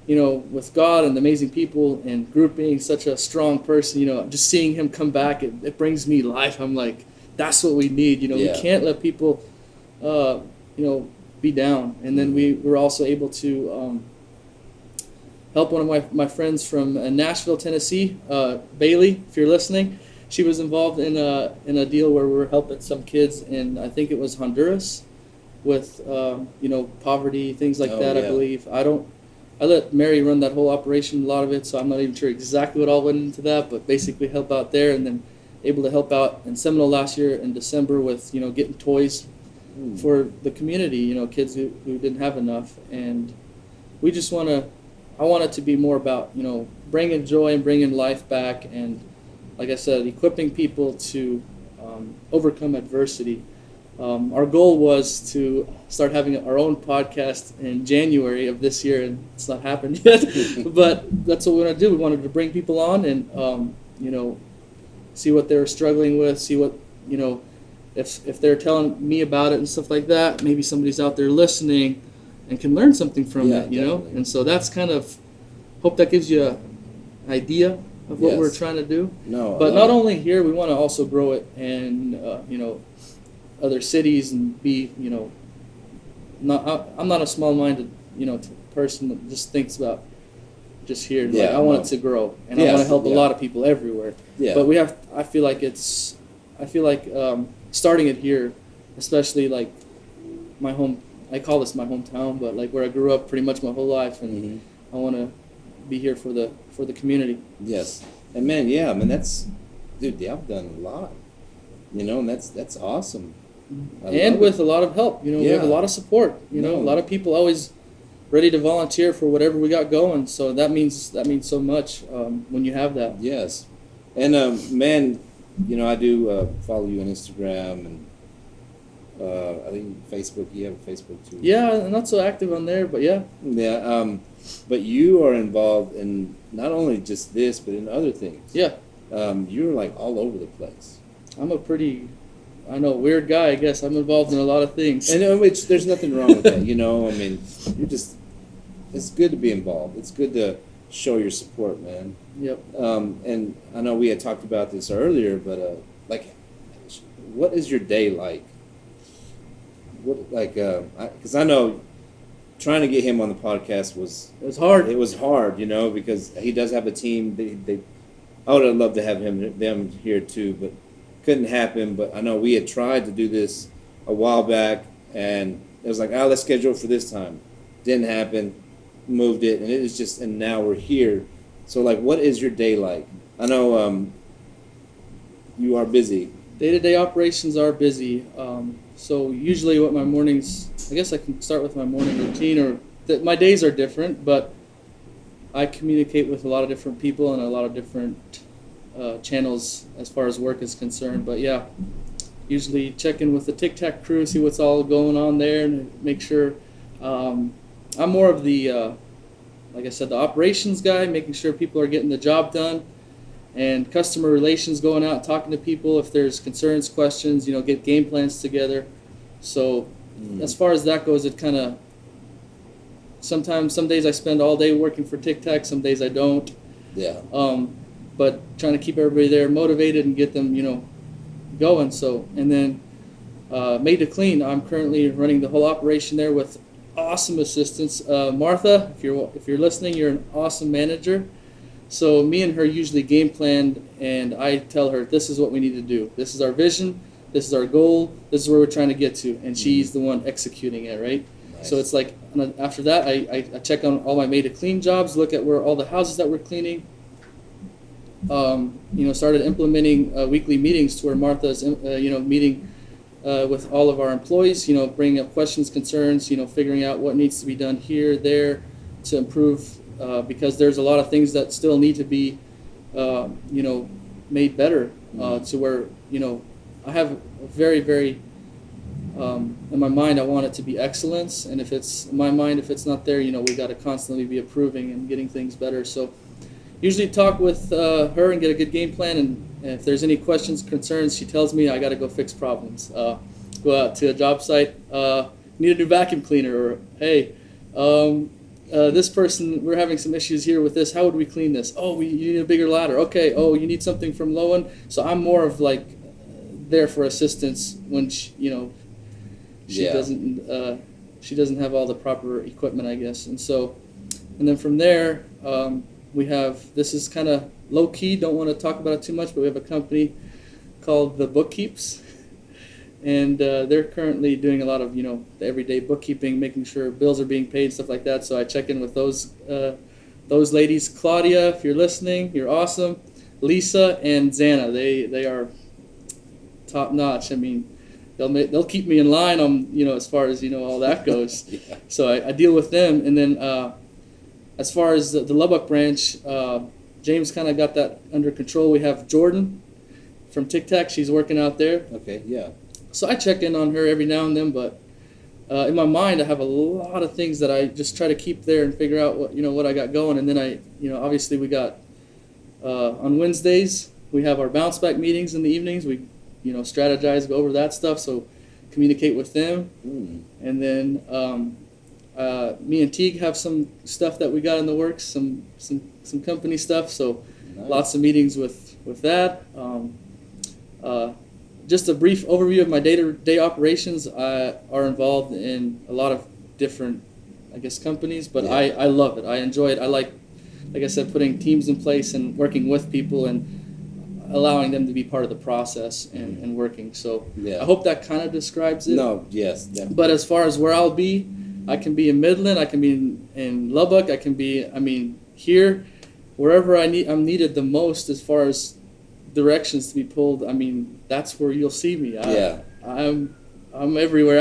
with God and the amazing people and Group being such a strong person, just seeing him come back, it brings me life. I'm like, that's what we need. We can't let people, be down. And then we were also able to help one of my friends from Nashville, Tennessee, Bailey, if you're listening. She was involved in a deal where we were helping some kids in, I think it was Honduras, with poverty, things like that. I believe. I let Mary run that whole operation, a lot of it, so I'm not even sure exactly what all went into that, but basically help out there, and then able to help out in Seminole last year in December with, getting toys for the community, kids who didn't have enough. And we just I want it to be more about, bringing joy and bringing life back, and like I said, equipping people to overcome adversity. Our goal was to start having our own podcast in January of this year, and it's not happened yet. But that's what we want to do. We wanted to bring people on and see what they were struggling with, see what if they're telling me about it and stuff like that. Maybe somebody's out there listening and can learn something from it, definitely. And so that's kind of, hope that gives you an idea of what we're trying to do. But not only here, we want to also grow it and other cities and be, I'm not a small-minded, person that just thinks about, just here. Yeah, Like, I want no. it to grow, and I Yeah, want to help a yeah. lot of people everywhere. Yeah. But I feel like starting it here, especially like my home. I call this my hometown, but like where I grew up pretty much my whole life, and Mhm. I want to be here for the community. Yes. And man, yeah, I mean dude, y'all done a lot. And that's awesome. I And love with it. a lot of help, we have a Yeah. lot of support. No. A lot of people always ready to volunteer for whatever we got going. So that means so much when you have that. Yes. And man, I do follow you on Instagram and I think Facebook. You have a Facebook too. Yeah, I'm not so active on there, but yeah. Yeah. But you are involved in not only just this, but in other things. Yeah. You're like all over the place. I'm a pretty, weird guy, I guess. I'm involved in a lot of things. And there's nothing wrong with that, I mean, it's good to be involved. It's good to show your support, man. Yep. And I know we had talked about this earlier, but what is your day like? Because I know trying to get him on the podcast It was hard. It was hard, because he does have a team. I would have loved to have them here too, but couldn't happen. But I know we had tried to do this a while back, and it was like, let's schedule it for this time. Didn't happen. Moved it, and it was just, and now we're here. So, like, what is your day like? I know you are busy. Day-to-day operations are busy. So usually what my mornings, I guess I can start with my morning routine, my days are different, but I communicate with a lot of different people and a lot of different channels as far as work is concerned. But yeah, usually check in with the Tic Tac crew, see what's all going on there, and make sure. I'm more of the, like I said, the operations guy, making sure people are getting the job done, and customer relations, going out, talking to people if there's concerns, questions, get game plans together. So as far as that goes, it kind of, some days I spend all day working for Tic Tac, some days I don't. Yeah. But trying to keep everybody there motivated and get them, going. So, and then Made to Clean, I'm currently running the whole operation there with awesome assistants. Martha, if you're listening, you're an awesome manager. So me and her usually game plan, and I tell her, this is what we need to do. This is our vision. This is our goal. This is where we're trying to get to. And she's the one executing it, right? Nice. So it's like, after that, I check on all my Made to Clean jobs, look at where all the houses that we're cleaning. Started implementing weekly meetings to where Martha's, meeting with all of our employees, bringing up questions, concerns, figuring out what needs to be done here, there, to improve, because there's a lot of things that still need to be, made better, to where, I have a very, very, in my mind, I want it to be excellence, and if it's, in my mind, if it's not there, we got to constantly be improving and getting things better. So usually talk with her and get a good game plan, and if there's any questions, concerns, she tells me I got to go fix problems. Go out to a job site, need a new vacuum cleaner, or hey, this person, we're having some issues here with this. How would we clean this? Oh, you need a bigger ladder. Okay. Oh, you need something from Lowen. So I'm more of like there for assistance when she doesn't have all the proper equipment, I guess. And then from there, we have, this is kind of low key, don't want to talk about it too much, but we have a company called The Bookkeeps, and they're currently doing a lot of, the everyday bookkeeping, making sure bills are being paid, stuff like that. So I check in with those ladies. Claudia, if you're listening, you're awesome. Lisa and Xana, they are top notch. I mean, they'll keep me in line on, as far as, all that goes. Yeah. So I deal with them. And then as far as the Lubbock branch, James kind of got that under control. We have Jordan from Tic Tac. She's working out there. Okay, yeah. So I check in on her every now and then, but in my mind I have a lot of things that I just try to keep there and figure out what I got going. And then obviously we got on Wednesdays we have our bounce back meetings in the evenings. We strategize, go over that stuff. So communicate with them. And then me and Teague have some stuff that we got in the works, some company stuff. So Nice. Lots of meetings with that. Just a brief overview of my day-to-day operations. I are involved in a lot of different, I guess, companies, but Yeah. I love it. I enjoy it. I like like I said, putting teams in place and working with people and allowing them to be part of the process and working. So Yeah. I hope that kind of describes it. No, yes, definitely. But as far as where I'll be, I can be in Midland, I can be in Lubbock, I can be, here, wherever I'm needed the most as far as directions to be pulled. That's where you'll see me. I'm everywhere.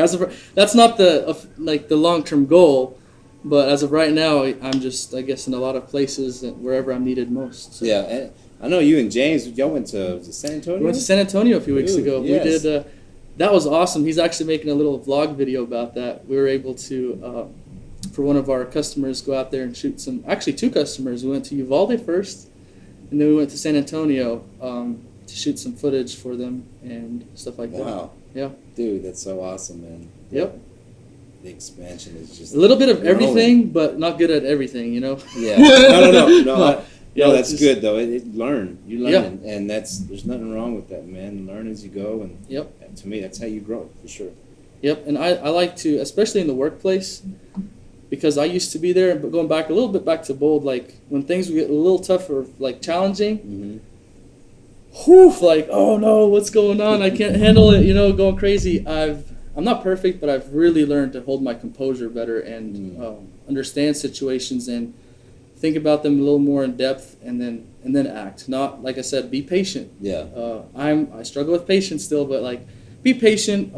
That's not the long-term goal, but as of right now, I'm just, I guess, in a lot of places wherever I'm needed most. So. Yeah, and I know you and James, y'all went to, was it San Antonio? We went to San Antonio a few weeks ago. Yes. We did. That was awesome. He's actually making a little vlog video about that. We were able to, for one of our customers, go out there and shoot some. Actually, two customers. We went to Uvalde first, and then we went to San Antonio to shoot some footage for them and stuff like that. Wow. Yeah. Dude, that's so awesome, man. Yep. The expansion is just A little bit of growing. everything, but not good at everything, you know? Yeah. No. Yeah, No, that's just- good though. You learn, Yeah. and there's nothing wrong with that, man. Learn as you go, and Yep. to me, that's how you grow for sure. Yep, and I like to, especially in the workplace, because I used to be there, but going back a little bit back to Bold, like when things would get a little tougher, like challenging, like, oh no, what's going on? I can't handle it, going crazy. I'm not perfect, but I've really learned to hold my composure better and understand situations and think about them a little more in depth, and then act. Not, like I said, be patient. Yeah. I struggle with patience still, but like be patient.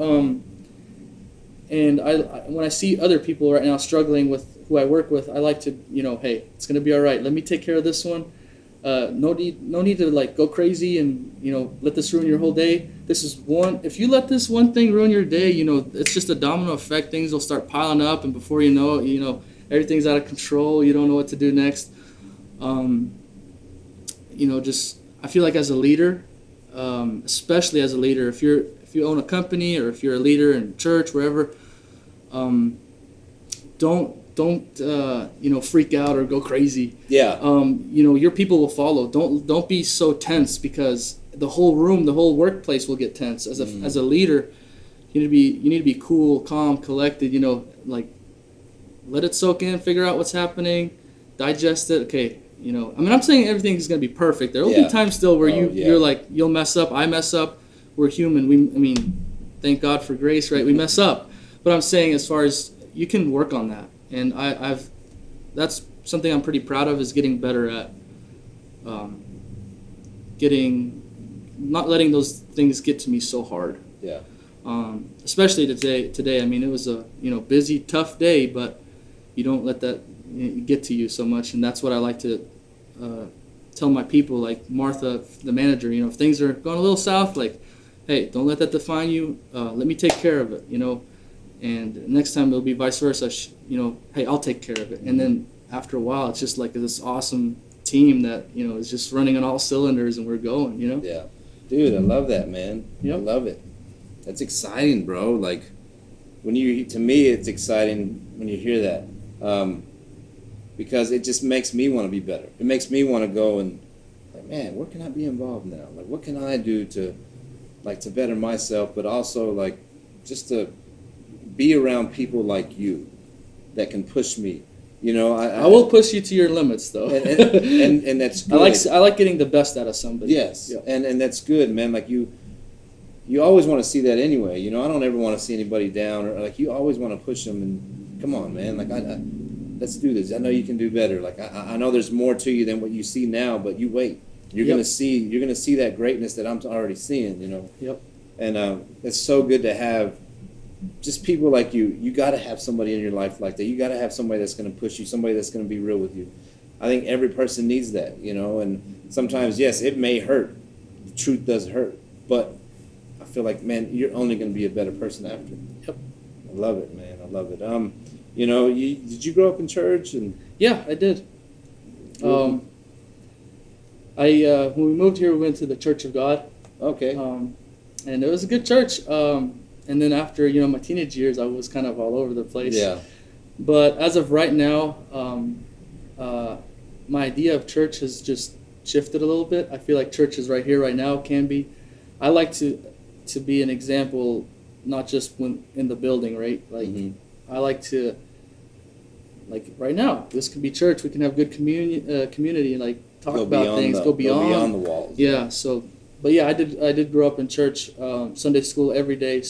And I when I see other people right now struggling with who I work with, I like to, hey, it's gonna be all right. Let me take care of this one. No need to like go crazy and let this ruin your whole day. This is one. If you let this one thing ruin your day, it's just a domino effect. Things will start piling up, and before you know it, everything's out of control. You don't know what to do next. Just I feel like as a leader, especially as a leader, if you own a company or if you're a leader in church, wherever, don't freak out or go crazy. Yeah. Your people will follow. Don't be so tense, because the whole workplace will get tense. As a leader, you need to be cool, calm, collected. Like let it soak in, figure out what's happening, digest it. Okay, I'm saying everything's gonna be perfect. There will be times still where you're like, you'll mess up, I mess up. We're human. Thank God for grace, right? We mess up, but I'm saying as far as you can work on that, and that's something I'm pretty proud of, is getting better at not letting those things get to me so hard. Yeah. Especially today. It was a busy, tough day, but you don't let that get to you so much, and that's what I like to tell my people, like Martha, the manager. If things are going a little south, like, hey, don't let that define you. Let me take care of it. And next time it'll be vice versa. Hey, I'll take care of it. And then after a while, it's just like this awesome team that is just running on all cylinders, and we're going. Yeah. Dude, I love that, man. Yep. I love it. That's exciting, bro. Like to me, it's exciting when you hear that, because it just makes me want to be better. It makes me want to go and like, man, where can I be involved now? Like, what can I do to better myself, but also like just to be around people like you that can push me. I will push you to your limits, though. and that's good. I like getting the best out of somebody. Yes, yeah. and that's good, man. Like you always want to see that anyway. I don't ever want to see anybody down, or like you always want to push them and come on, man. Like let's do this. I know you can do better. Like I know there's more to you than what you see now, but you wait. You're gonna see that greatness that I'm already seeing. Yep. And it's so good to have just people like you. You got to have somebody in your life like that. You got to have somebody that's going to push you, somebody that's going to be real with you. I think every person needs that, and sometimes, yes, it may hurt. The truth does hurt. But I feel like, man, you're only going to be a better person after. Yep. I love it, man. I love it. Did you grow up in church? And yeah, I did. When we moved here, we went to the Church of God. Okay. And it was a good church. And then after, my teenage years, I was kind of all over the place. Yeah. But as of right now, my idea of church has just shifted a little bit. I feel like church is right here, right now, can be. I like to be an example, not just when in the building, right? Like, I like to like right now, this could be church. We can have good community and like talk Go about beyond things. the- Go beyond the walls. Yeah. So, but yeah, I did grow up in church, Sunday school every day.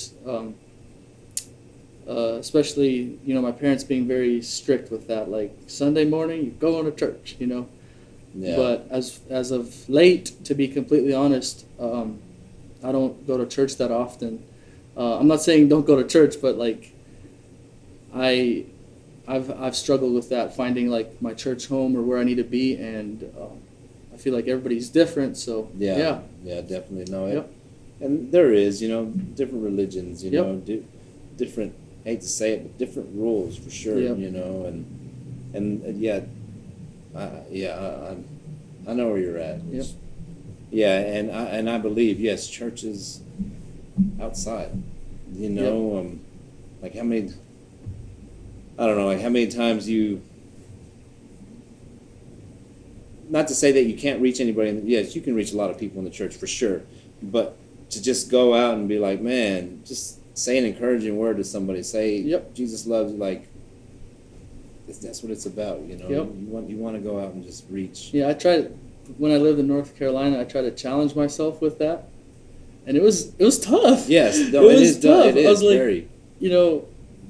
Especially, my parents being very strict with that. Like Sunday morning, you're going to church, Yeah. But as of late, to be completely honest, I don't go to church that often. I'm not saying don't go to church, but like I've struggled with that, finding like my church home or where I need to be, and I feel like everybody's different. So Yeah, definitely. No, Yep. and there is, different religions, Yep. different. I hate to say it, but different rules for sure, Yep. and yeah, I know where you're at. Yep. Yeah, and I believe yes, churches outside, like how many. I don't know, like how many times you. Not to say that you can't reach anybody. Yes, you can reach a lot of people in the church for sure, but to just go out and be like, man, just say an encouraging word to somebody. Say, Yep. Jesus loves you. Like, that's what it's about. Yep. You want to go out and just reach. Yeah, I tried when I lived in North Carolina. I tried to challenge myself with that, and it was tough. Yes, no, it is tough. It I was is like, very.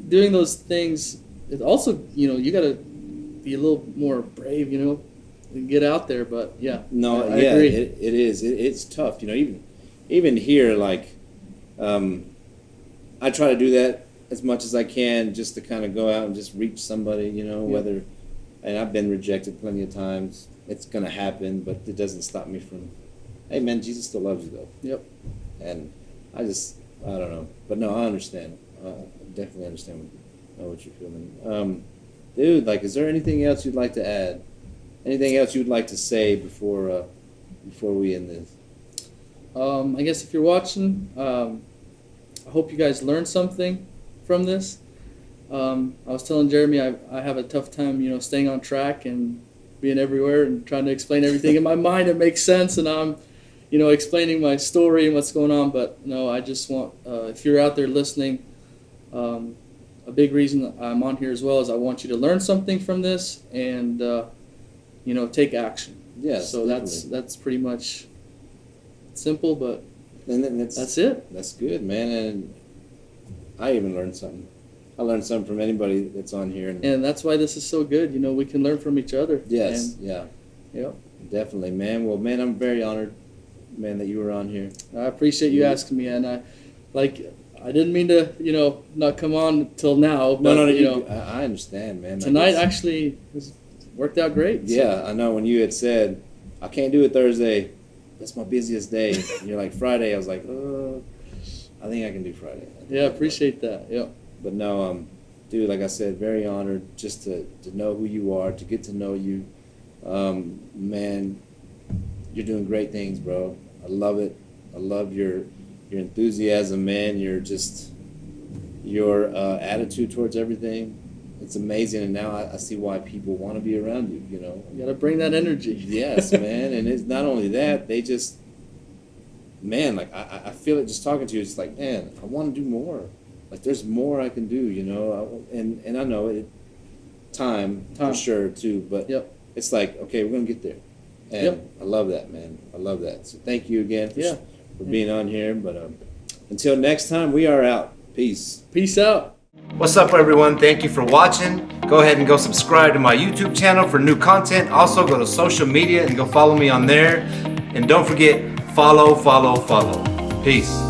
Doing those things. It also, you got to be a little more brave, and get out there. But yeah, No, I yeah, agree. it is. It's tough. Even here, like, I try to do that as much as I can, just to kind of go out and just reach somebody. Whether, and I've been rejected plenty of times. It's gonna happen, but it doesn't stop me from. Hey, man, Jesus still loves you though. Yep. And I don't know, but no, I understand. I definitely understand what you're feeling. Dude, like, is there anything else you'd like to add? Anything else you'd like to say before we end this? I guess if you're watching, I hope you guys learned something from this. I was telling Jeremy I have a tough time, staying on track and being everywhere and trying to explain everything in my mind. It makes sense, and I'm, explaining my story and what's going on. But no, I just want, if you're out there listening, a big reason I'm on here as well is I want you to learn something from this and, take action. Yes. So definitely. that's pretty much simple, but And then that's it. That's good, man. And I even learned something. I learned something from anybody that's on here. And that's why this is so good. We can learn from each other. Yes, And, yeah. Yep. Definitely, man. Well, man, I'm very honored, man, that you were on here. I appreciate you asking me, and I didn't mean to, not come on till now. But, No, I understand, man. tonight actually has worked out great. So. Yeah, I know when you had said, I can't do it Thursday. That's my busiest day. And you're like, Friday. I was like, I think I can do Friday. Yeah, appreciate that. Yep. But no, dude, like I said, very honored just to know who you are, to get to know you. Man, you're doing great things, bro. I love it. I love your enthusiasm, man. Your attitude towards everything. It's amazing, and now I see why people want to be around you. You gotta bring that energy. Yes, man. And it's not only that, they just, man, like I feel it just talking to you. It's like, man, I want to do more. Like there's more I can do, and I know it. Time for sure too, but Yep. it's like, okay, we're gonna get there. And Yep. I love that, man. I love that. So thank you again for, Yeah. for being on here. But until next time, we are out. Peace. Peace out. What's up, everyone? Thank you for watching. Go ahead and go subscribe to my YouTube channel for new content. Also, go to social media and go follow me on there. And don't forget, follow. Peace.